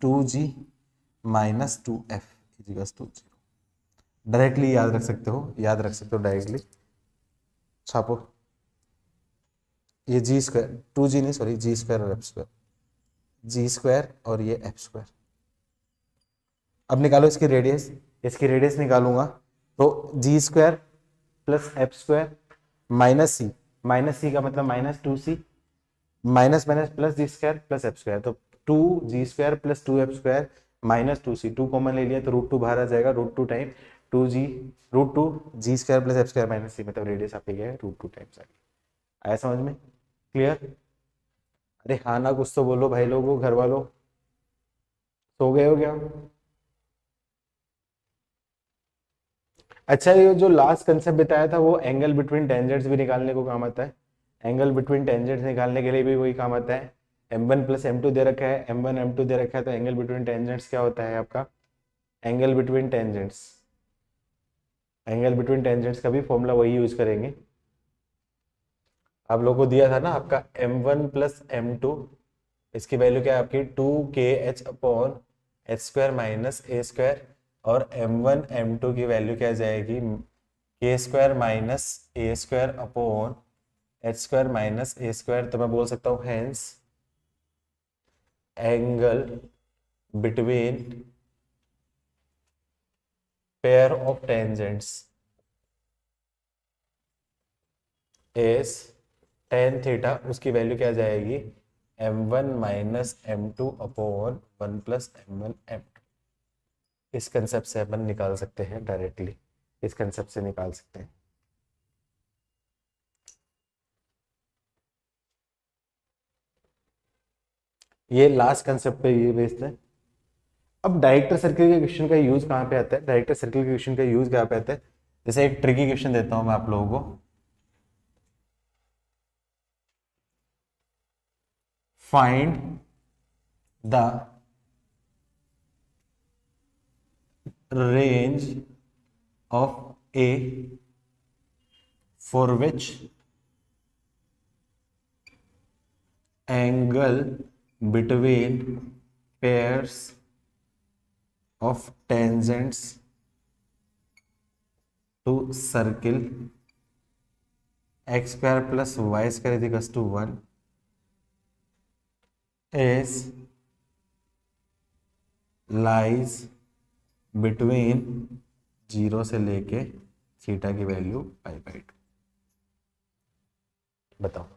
2g - 2f = 0। डायरेक्टली याद रख सकते हो, याद रख सकते हो डायरेक्टली। छापो ये g², 2g नहीं सॉरी g² और f², g² और ये f²। अब निकालो इसकी रेडियस, इसकी रेडियस निकालूंगा तो g² + f² - c का मतलब -2c, minus minus plus g² + f², तो 2g² + 2f² - 2c, 2 कॉमन ले लिया तो √2 बाहर आ जाएगा, √2 time 2g √2 g² + f² - c, मतलब रेडियस आपकी क्या है √2 टाइम्स आ गई। आया समझ में? क्लियर? अरे हाँ ना, कुछ तो बोलो भाई लोगों, घर वालों सो गए हो क्या? अच्छा, ये जो लास्ट कंसेप्ट बताया था वो एंगल बिटवीन टेंजेंट्स भी निकालने को काम आता है। एंगल बिटवीन टेंजेंट्स निकालने के लिए भी वही काम आता है। m1 + m2 दे रखा है, m1 m2 दे रखा है, तो एंगल बिटवीन टेंजेंट्स क्या होता है आपका, angle between tangents, angle between tangents का भी फॉर्मूला वही यूज करेंगे। आप लोगों को दिया था ना आपका m1 + m2, इसकी वैल्यू क्या है आपकी 2kh/h² - a², और m1 m2 की वैल्यू क्या जाएगी k² - a²/h² - a²। तो मैं बोल सकता हूँ hence angle between pair of tangents is tan theta, उसकी वैल्यू क्या जाएगी m1 - m2/1 + m1 m2। इस कंसेप्ट से अपन निकाल सकते हैं डायरेक्टली, इस कंसेप्ट से निकाल सकते हैं। ये लास्ट कंसेप्ट पे ये बेस्ड है। अब डायरेक्टर सर्किल के क्वेश्चन का यूज कहाँ पे आता है, डायरेक्टर सर्किल के क्वेश्चन का यूज कहाँ पे आता है, जैसे एक ट्रिकी क्वेश्चन देता हूँ मैं आप लोगों को। Find the range of A for which angle between pairs of tangents to circle x square plus y square is equals to 1 is lies between 0 से लेके थीटा की वैल्यू पाई/2। बताओ,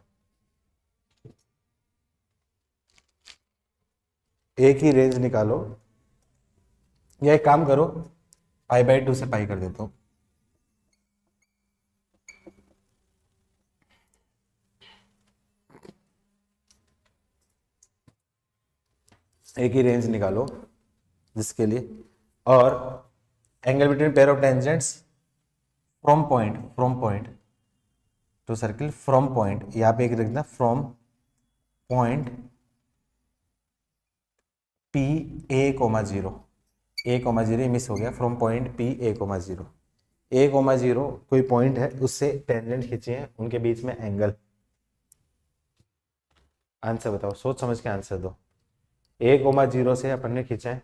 ए की रेंज निकालो, या एक काम करो, पाई/2 से पाई कर देता हूं। ए की रेंज निकालो जिसके लिए, और angle between pair of tangents from point to circle, from point, यहां पे एक रखना, from point P a comma 0, a comma 0 miss हो गया, from point P a comma 0, a comma 0 कोई पॉइंट है, उससे टेंजेंट खींचे हैं, उनके बीच में एंगल। आंसर बताओ, सोच समझ के आंसर दो। ए कोमा 0 से अपन ने खींचा है,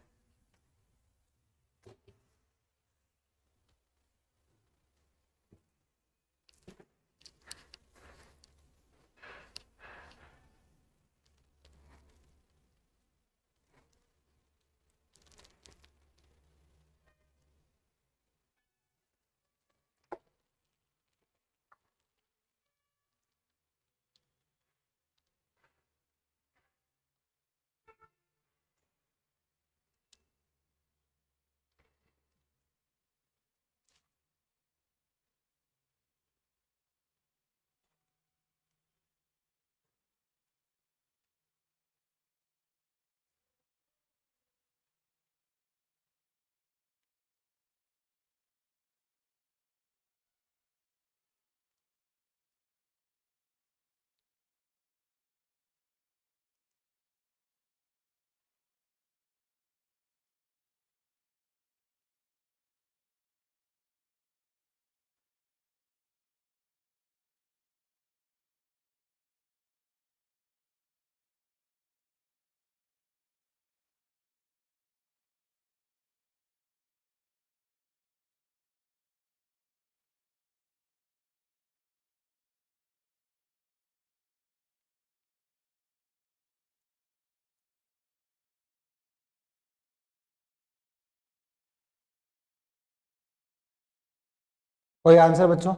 कोई आंसर बच्चों?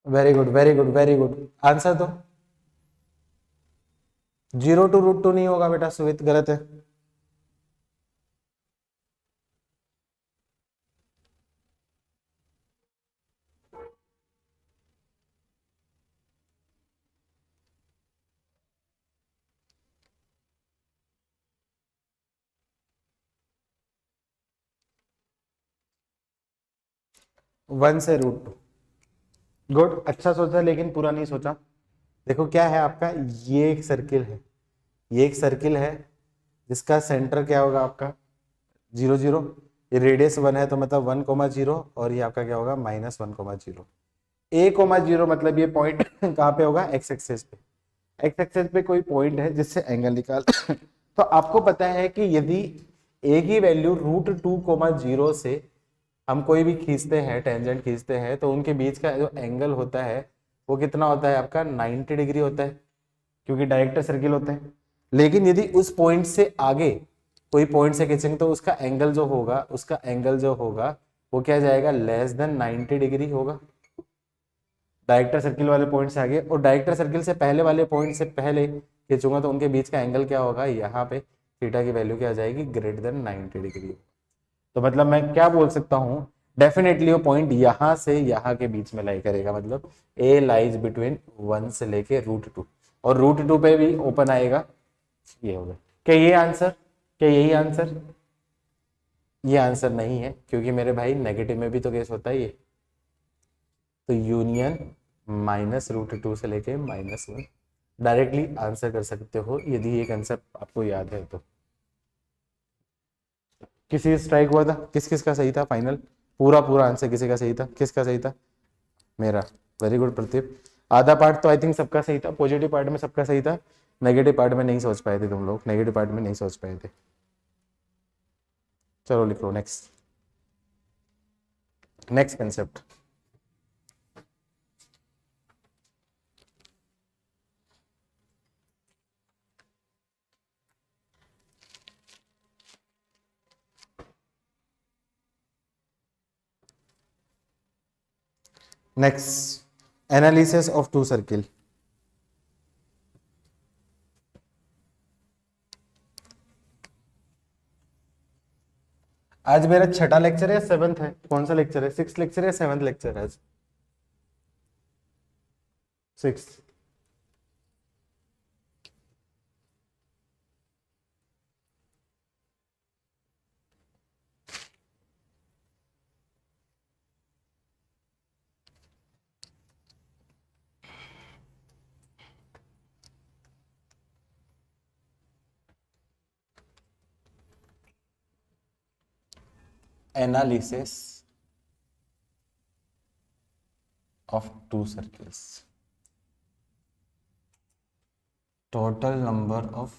Very good, very good, very good, answer दो। 0 to √2 नहीं होगा बेटा, सुमित, गलत है। वन से √2, गुड, अच्छा सोचा, लेकिन पूरा नहीं सोचा। देखो क्या है आपका, ये एक सर्किल है, ये एक सर्किल है जिसका सेंटर क्या होगा आपका 0 0, ये रेडियस 1 है तो मतलब 1,0, और ये आपका क्या होगा -1,0। a,0 मतलब ये पॉइंट कहाँ पे होगा, एक्स एक्सेस पे, एक्स एक्सेस पे कोई पॉइंट है जिससे एंगल निकाल तो आपको पता है कि यदि a की वैल्यू √2,0 से हम कोई भी खींचते हैं, टेंजेंट खींचते हैं, तो उनके बीच का जो एंगल होता है वो कितना होता है आपका 90 डिग्री होता है, क्योंकि डायरेक्टर सर्किल होते हैं। लेकिन यदि उस पॉइंट से आगे कोई पॉइंट से खींचेंगे तो उसका एंगल जो होगा वो क्या जाएगा, लेस देन 90 डिग्री होगा। डायरेक्टर सर्किल वाले पॉइंट से आगे, और डायरेक्टर सर्किल से पहले वाले पॉइंट से पहले खींचूंगा तो उनके बीच का एंगल क्या होगा, यहाँ पे थीटा की वैल्यू क्या आ जाएगी, ग्रेटर देन 90 डिग्री। तो मतलब मैं क्या बोल सकता हूँ, डेफिनेटली वो पॉइंट यहाँ से यहाँ के बीच में लाई करेगा, मतलब ए लाइज बिटवीन 1 से लेके √2, और √2 पे भी ओपन आएगा। ये हो गया क्या ये आंसर, क्या यही आंसर? ये आंसर नहीं है, क्योंकि मेरे भाई नेगेटिव में भी तो केस होता है ये। तो यूनियन -√2 से लेके -1 डायरेक्टली आंसर कर सकते हो यदि ये कंसेप्ट आपको याद है तो। किसी स्ट्राइक हुआ था, किस किस का सही था फाइनल? पूरा पूरा आंसर किसी का सही था? किसका सही था? मेरा। Very good Pradeep. आधा पार्ट तो आई थिंक सबका सही था, पॉजिटिव पार्ट में सबका सही था, नेगेटिव पार्ट में नहीं सोच पाए थे तुम लोग, नेगेटिव पार्ट में नहीं सोच पाए थे। चलो लिख लो next, next concept. Next, analysis of two circle. आज मेरा छठा लेक्चर है, 7th है? कौन सा लेक्चर है? 6th लेक्चर है, 7th लेक्चर है आज? 6th। Analysis of two circles, total number of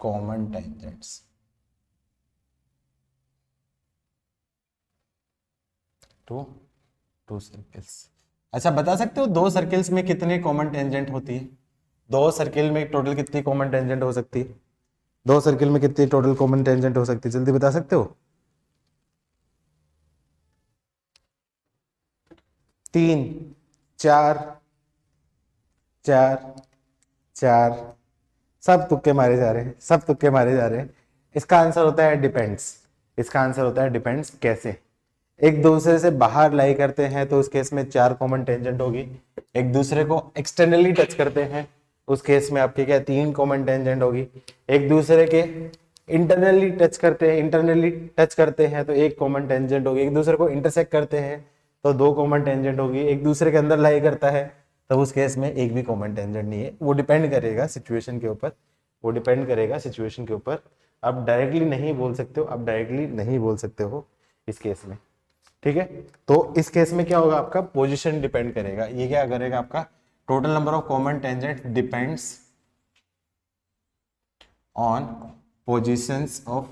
common tangents to two circles। अच्छा बता सकते हो दो सर्किल्स में कितने कॉमन टेंजेंट होती है? दो सर्किल में टोटल कितनी कॉमन टेंजेंट हो सकती है? दो सर्किल में कितनी टोटल कॉमन टेंजेंट हो सकती है, जल्दी बता सकते हो? 3, 4, 4, 4। सब तुक्के मारे जा रहे हैं, सब तुक्के मारे जा रहे हैं। इसका आंसर होता है डिपेंड्स। इसका आंसर होता है डिपेंड्स। कैसे? एक दूसरे से बाहर लाई करते हैं तो उस केस में 4 कॉमन टेंजेंट होगी। एक दूसरे को एक्सटर्नली टच करते हैं उस केस में आपके क्या 3 कॉमन टेंजेंट होगी। एक दूसरे के इंटरनली टच करते हैं तो 1 कॉमन टेंजेंट होगी। एक दूसरे को इंटरसेक्ट करते हैं तो 2 कॉमन टेंजेंट होगी। एक दूसरे के अंदर लाई करता है तब उस केस में एक भी कॉमन टेंजेंट नहीं है। वो डिपेंड करेगा सिचुएशन के ऊपर, वो डिपेंड करेगा सिचुएशन के ऊपर। आप डायरेक्टली नहीं बोल सकते हो, आप डायरेक्टली नहीं बोल सकते हो इस केस में, ठीक है। तो इस केस में क्या होगा, आपका पोजीशन डिपेंड करेगा। ये क्या करेगा, आपका total number of common tangent depends on positions of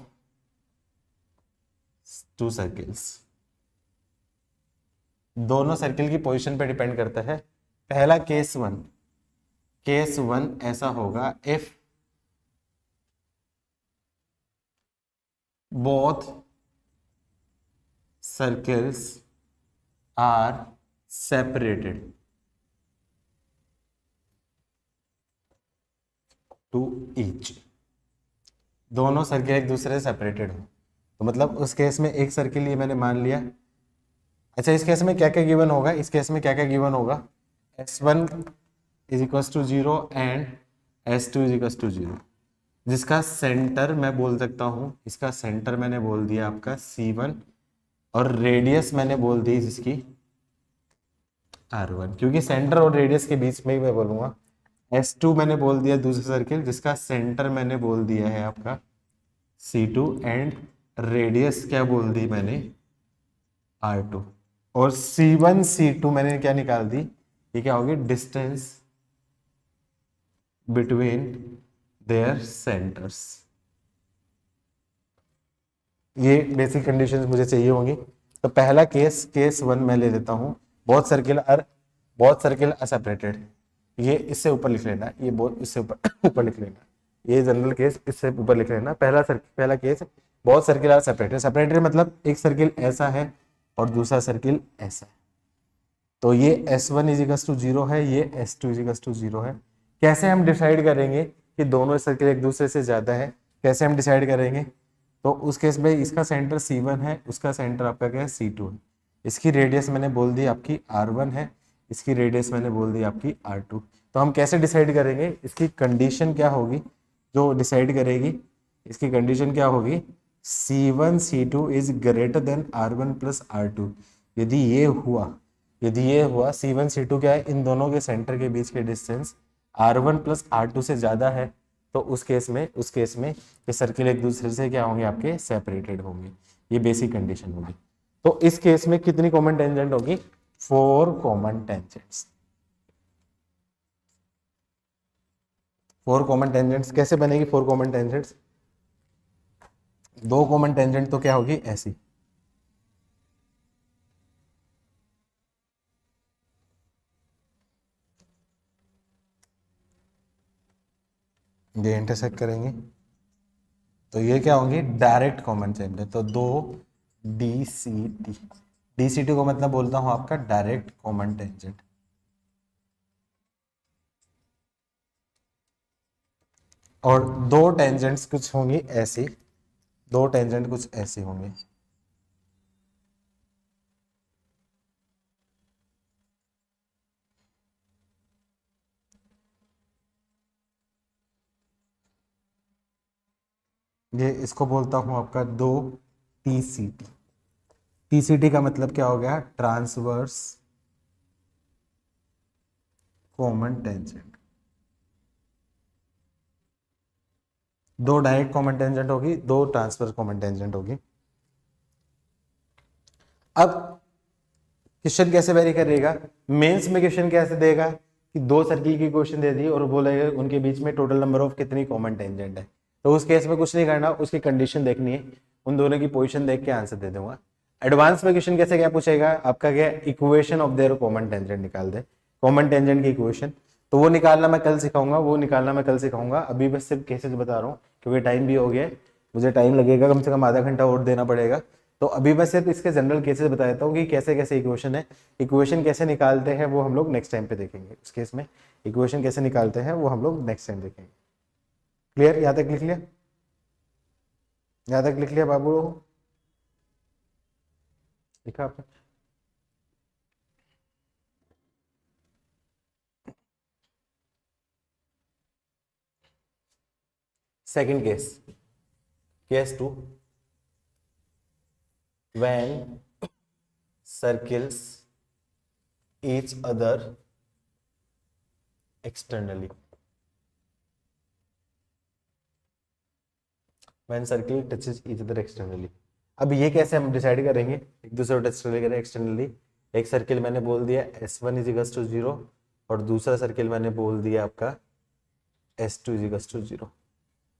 two circles. दोनों सर्किल की पोजीशन पे डिपेंड करता है। पहला केस वन ऐसा होगा if both circles are separated to each। दोनों सर्किल एक दूसरे से सेपरेटेड हो तो मतलब उस केस में एक सर्किल ये मैंने मान लिया। अच्छा इस केस में क्या क्या गिवन होगा, इस केस में क्या क्या गिवन होगा, S1 is equal to 0 and S2 is equal to 0, जिसका सेंटर मैं बोल सकता हूं, इसका सेंटर मैंने बोल दिया आपका C1 और रेडियस मैंने बोल दी जिसकी R1, क्योंकि सेंटर और रेडियस के बीच में ही मैं बोलूंगा। S2 मैंने बोल दिया दूसरा सर्किल जिसका सेंटर मैंने बोल दिया है आपका C2 एंड रेडियस क्या बोल दी मैंने R2, और C1 C2 मैंने क्या निकाल दी, ये क्या होगी, डिस्टेंस बिटवीन देयर सेंटर्स। ये बेसिक कंडीशंस मुझे चाहिए होंगी। तो पहला केस 1 मैं ले लेता हूं, बहुत सर्किल आर सेपरेटेड। ये इससे ऊपर लिख लेना, ये बहुत इससे ऊपर लिख लेना, ये जनरल केस इससे ऊपर लिख लेना। पहला केस बहुत सर्किल आर सेपरेटेड। सेपरेटेड मतलब एक सर्किल ऐसा है और दूसरा सर्किल ऐसा है। तो ये S1 इजिकल्स टू 0 है, ये S2 इजिकल्स टू 0 है। कैसे हम डिसाइड करेंगे कि दोनों सर्किल एक दूसरे से ज्यादा है? कैसे हम डिसाइड करेंगे? तो उस केस में इसका सेंटर C1 है, उसका सेंटर आपका क्या है? C2 है। इसकी रेडियस मैंने बोल दी आपकी R1 है, इसकी रेडियस मैंने बोल दी आपकी R2। तो हम कैसे डिसाइड करेंगे? इसकी कंडीशन क्या होगी जो डिसाइड करेगी? इसकी कंडीशन क्या होगी? C1 C2 is greater than R1 plus R2। यदि ये हुआ C1 C2 क्या है? इन दोनों के सेंटर के बीच के डिस्टेंस R1 प्लस R2 से ज्यादा है, तो उस केस में ये सर्किल एक दूसरे से क्या होंगे? आपके सेपरेटेड होंगे। ये बेसिक कंडीशन होगी। तो इस केस में कितनी कॉमन टेंजेंट होगी? 4 कॉमन टेंजेंट्स। 4 कॉमन टेंजेंट्स कैसे बनेगी? 4 कॉमन टेंजेंट्स, 2 कॉमन टेंजेंट तो क्या होगी? ऐसी। ये इंटरसेक्ट करेंगे तो ये क्या होंगी? Direct common tangent. तो 2 DCT, DCT को मतलब बोलता हूं आपका डायरेक्ट कॉमन टेंजेंट। और 2 टेंजेंट्स कुछ होंगी ऐसी, 2 टेंजेंट कुछ ऐसी होंगी। ये इसको बोलता हूं आपका 2 TCT। TCT का मतलब क्या हो गया? Transverse common tangent. 2 direct common tangent होगी, 2 ट्रांसवर्स कॉमन टेंजेंट होगी। अब क्वेश्चन कैसे वेरी करेगा? मेंस में क्वेश्चन कैसे देगा कि 2 सर्किल की क्वेश्चन दे दी और बोलेगा उनके बीच में टोटल नंबर ऑफ कितनी कॉमन टेंजेंट है। तो उस केस में कुछ नहीं करना, उसकी कंडीशन देखनी है, उन दोनों की पोजीशन देख के आंसर दे दूंगा। एडवांस में क्वेश्चन कैसे क्या पूछेगा? आपका क्या? Equation of their common tangent निकाल दे, कॉमन टेंजेंट की इक्वेशन। तो वो निकालना मैं कल सिखाऊंगा, अभी बस सिर्फ केसेस बता रहा हूँ क्योंकि टाइम भी हो गया, मुझे टाइम लगेगा, कम से कम आधा घंटा और देना पड़ेगा। तो अभी मैं सिर्फ इसके जनरल केसेस बता देता हूँ कि कैसे कैसे इक्वेशन है, इक्वेशन कैसे निकालते हैं वो हम लोग नेक्स्ट टाइम पे देखेंगे। उस केस में इक्वेशन कैसे निकालते हैं वो हम लोग नेक्स्ट टाइम देखेंगे। क्लियर? यहाँ तक लिख लिया? यहाँ तक लिख लिया बाबू? लिखा आपने? Second case, case 2, when circles each other externally, when circle touches each other externally। अब ये कैसे हम डिसाइड करेंगे? एक दूसरे को टच करेंगे एक्सटर्नली। एक सर्किल मैंने बोल दिया S1 इजिकल्स टू 0 और दूसरा सर्किल मैंने बोल दिया आपका S2 इजिकल्स टू 0।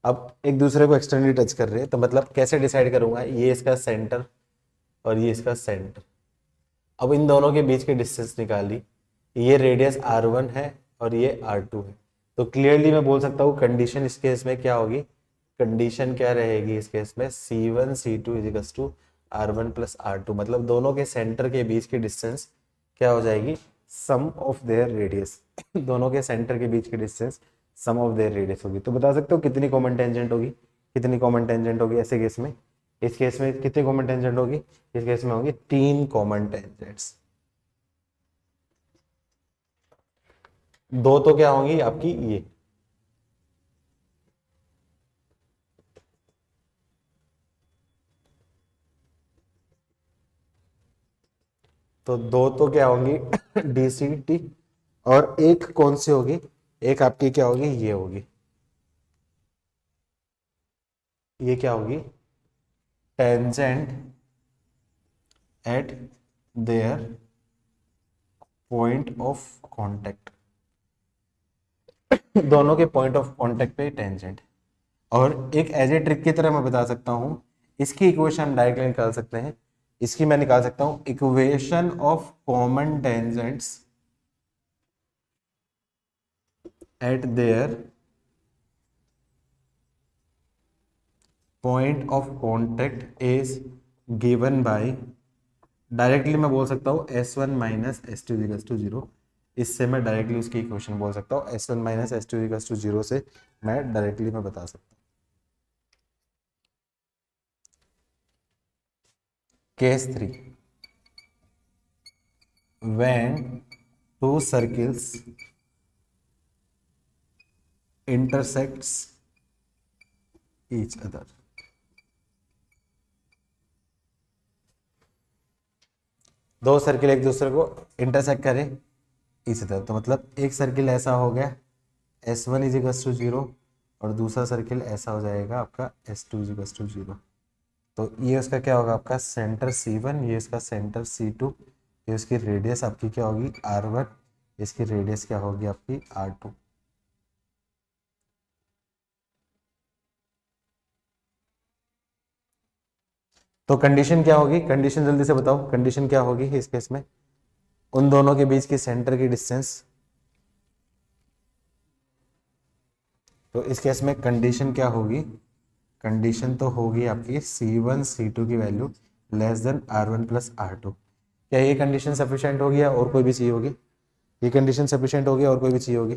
अब एक दूसरे को एक्सटर्नली टच कर रहे हैं, तो मतलब कैसे डिसाइड करूंगा? ये इसका सेंटर और ये इसका सेंटर। अब इन दोनों के बीच की डिस्टेंस निकाली, ये रेडियस R1 है और ये R2 है। तो क्लियरली मैं बोल सकता हूँ कंडीशन इस केस में क्या होगी? कंडीशन क्या रहेगी इस केस में? C1 C2 equals to R1 plus R2। मतलब दोनों के सेंटर के बीच की डिस्टेंस क्या हो जाएगी? Sum of their radius. दोनों के सेंटर के बीच की distance sum of their radius होगी। तो बता सकते हो कितनी कॉमन टेंजेंट होगी? कितनी कॉमन टेंजेंट होगी ऐसे केस में? इस केस में कितनी कॉमन टेंजेंट होगी? इस केस में होगी 3 कॉमन टेंजेंट्स। 2 तो क्या होंगी आपकी? ये तो 2 तो क्या होंगी? DCT। और एक कौन सी होगी? एक आपकी क्या होगी? ये होगी, ये क्या होगी? Tangent at their point of contact. दोनों के पॉइंट ऑफ कांटेक्ट पे टेंजेंट। और एक एज ए ट्रिक की तरह मैं बता सकता हूं, इसकी इक्वेशन हम डायरेक्टली निकाल सकते हैं। इसकी मैं निकाल सकता हूं equation of common tangents at there point of contact is given by directly मैं बोल सकता हूँ S1 minus S2 equals to 0। इससे मैं डायरेक्टली उसकी इक्वेशन बोल सकता हूँ। S1 minus S2 equals to 0 से मैं डायरेक्टली मैं बता सकता हूँ। Case 3, when two circles intersects each other। दो सर्किल एक दूसरे को इंटरसेक्ट करे इसी तरह, तो मतलब एक सर्किल ऐसा हो गया S1 इज इक्वल टू 0 और दूसरा सर्किल ऐसा हो जाएगा आपका S2 इज इक्वल टू 0। तो ये उसका क्या होगा, आपका सेंटर C1, ये इसका सेंटर C2, ये उसकी रेडियस आपकी क्या होगी R1, इसकी रेडियस क्या होगी आपकी R2। तो कंडीशन क्या होगी, कंडीशन जल्दी से बताओ, कंडीशन क्या होगी इस केस में, उन दोनों के बीच की सेंटर की डिस्टेंस। तो इस केस में कंडीशन क्या होगी, कंडीशन तो होगी आपकी C1 C2 की value less than R1 plus R2। क्या ये कंडीशन सफिशिएंट होगी या और कोई भी चाहिए होगी, ये कंडीशन सफिशिएंट होगी और कोई भी चाहिए होगी,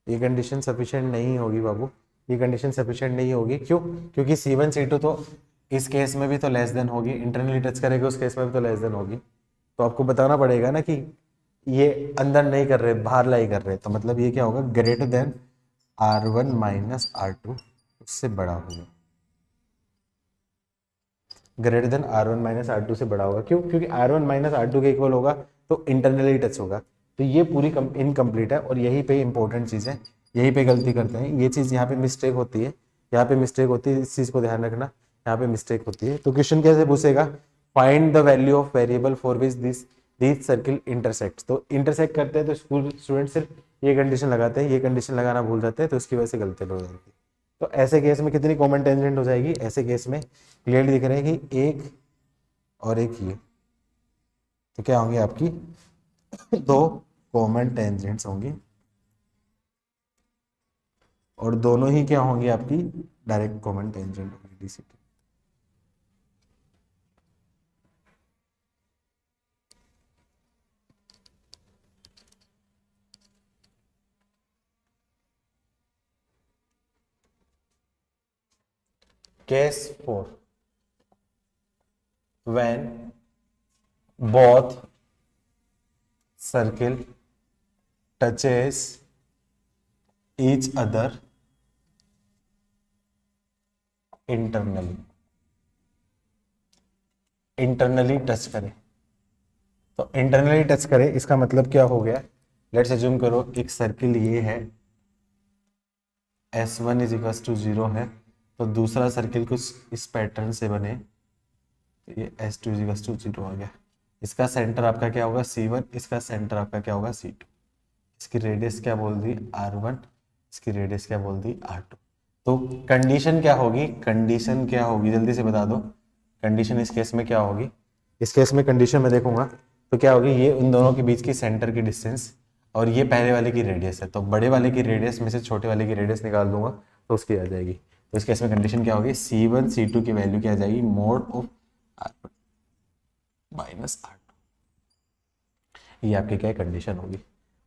ये कंडीशन सफिशिएंट नहीं होगी बाबू, ये कंडीशन सफिशिएंट नहीं होगी। क्यों, क्योंकि C1 C2 तो इस केस में भी तो लेस देन होगी, इंटरनली टच करेगा उस केस में भी तो लेस देन होगी। तो आपको बताना पड़ेगा ना कि ये अंदर नहीं कर रहे बाहर लाई कर रहे, तो मतलब ये क्या होगा greater than R1 minus R2, उससे बड़ा होगा, greater than R1 minus R2 से बड़ा होगा। क्यों, क्योंकि R1 माइनस R2 के इक्वल होगा तो इंटरनली टच होगा। तो ये पूरी इनकम्प्लीट है और यहीं पे इंपॉर्टेंट चीज़ है, यहीं पे गलती करते हैं, ये चीज़ यहाँ पे मिस्टेक होती है, यहाँ पे मिस्टेक होती है, इस चीज़ को ध्यान रखना, यहाँ पे मिस्टेक होती है। तो क्वेश्चन कैसे पूछेगा, find the value of variable for which this circle intersect. तो इंटरसेक्ट करते हैं तो स्कूल स्टूडेंट सिर्फ ये कंडीशन लगाते हैं, ये कंडीशन लगाना भूल जाते हैं, तो उसकी वजह से गलती हो जाती है। तो ऐसे केस में कितनी कॉमन टेंजेंट हो जाएगी, ऐसे केस में क्लियरली दिख रहा है कि एक और एक ये, तो क्या होंगी आपकी दो कॉमन टेंजेंट्स होंगी और दोनों ही क्या होंगी आपकी डायरेक्ट कॉमन टेंजेंट होंगी DCT. Case 4, when both circle touches each other internally touch करे। तो इंटरनली टच करे इसका मतलब क्या हो गया, लेट्स अज्यूम करो एक सर्किल ये है S1 इज इक्वल टू 0 है, तो दूसरा सर्किल कुछ इस पैटर्न से बने, तो ये S2 इज इक्वल टू 0 आ गया। इसका सेंटर आपका क्या होगा C1, इसका सेंटर आपका क्या होगा C2, इसकी रेडियस क्या बोल दी R1, इसकी रेडियस क्या बोल दी R2। तो कंडीशन क्या होगी, कंडीशन क्या होगी जल्दी से बता दो, कंडीशन इस केस में क्या होगी, इस केस में कंडीशन में देखूंगा तो क्या होगी, ये उन दोनों के बीच की सेंटर की डिस्टेंस और ये पहले वाले की रेडियस है, तो बड़े वाले की रेडियस में से छोटे वाले की रेडियस निकाल दूंगा तो उसकी आ जाएगी। तो इस केस में कंडीशन क्या होगी, C1 C2 की वैल्यू क्या आ जाएगी mode of R1 minus R2, ये आपकी क्या कंडीशन होगी।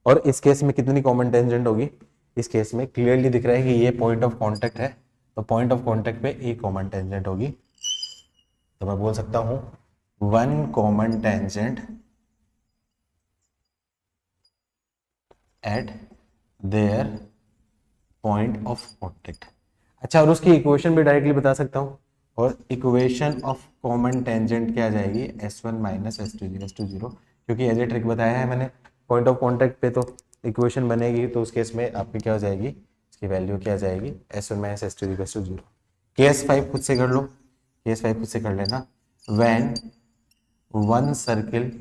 और इस केस में कितनी कॉमन टेंजेंट होगी, इस केस में क्लियरली दिख रहा है कि ये पॉइंट ऑफ कांटेक्ट है, तो पॉइंट ऑफ कांटेक्ट पे एक कॉमन टेंजेंट होगी, तो मैं बोल सकता हूं one common tangent at their point of contact. अच्छा, और उसकी इक्वेशन भी डायरेक्टली बता सकता हूं, और इक्वेशन ऑफ कॉमन टेंजेंट क्या आ जाएगी S1 माइनस S2 0, क्योंकि एज ए ट्रिक बताया है मैंने, पॉइंट ऑफ कांटेक्ट पे तो इक्वेशन बनेगी, तो उस केस में आपकी क्या हो जाएगी, इसकी वैल्यू क्या आ जाएगी S1 माइनस S2 0। केस 5 खुद से कर लो, केस 5 खुद से कर लेना, when one circle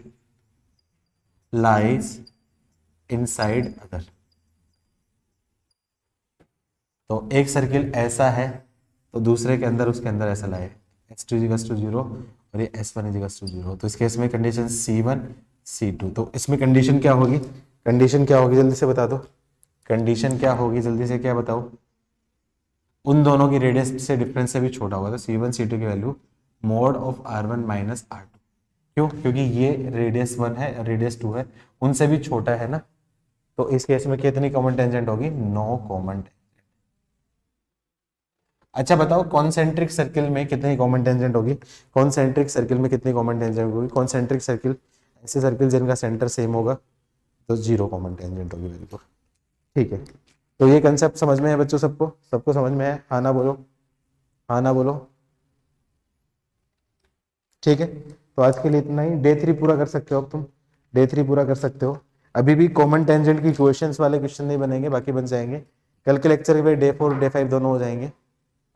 lies inside other. तो एक सर्किल ऐसा है तो दूसरे के अंदर उसके अंदर ऐसा लाए S2 0 और ये S1 0, तो इस केस में कंडीशन C1 C2। तो इसमें कंडीशन क्या होगी, कंडीशन क्या होगी जल्दी से बता दो, कंडीशन क्या होगी जल्दी से क्या बताओ, उन दोनों की रेडियस से डिफरेंस से भी छोटा होगा, तो C1 C2 की value mode of R1 minus R2। क्यों? क्योंकि ये रेडियस 1 है, रेडियस 2 है, उनसे भी छोटा है ना, तो इस केस में कितनी कॉमन टेंजेंट होगी? 9 कॉमन। अच्छा बताओ कॉन्सेंट्रिक सर्किल में कितनी कॉमन टेंजेंट होगी? कॉन्सेंट्रिक सर्किल में कितनी कॉमन टेंजेंट होगी? कॉन्सेंट्रिक सर्किल ऐसे सर्किल जिनका सेंटर सेम होगा, तो 0 कॉमन टेंजेंट होगी। बिल्कुल ठीक है। तो ये कंसेप्ट समझ में है बच्चों? सबको सबको समझ में है? हाँ ना बोलो, हाँ ना बोलो। ठीक है, तो आज के लिए इतना ही। डे 3 पूरा कर सकते हो अब तुम, डे 3 पूरा कर सकते हो। अभी भी कॉमन टेंजेंट की क्वेश्चंस वाले क्वेश्चन नहीं बनेंगे, बाकी बन जाएंगे। कल के लेक्चर में डे 4 डे 5 दोनों हो जाएंगे।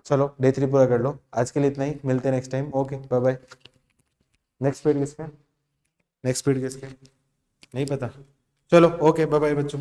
चलो डे 3 पूरा कर लो। आज के लिए इतना ही, मिलते हैं next time. Okay bye bye. Next period किसका? नेक्स्ट पीरियड किसका? नहीं पता। चलो ओके बाय बाय बच्चों।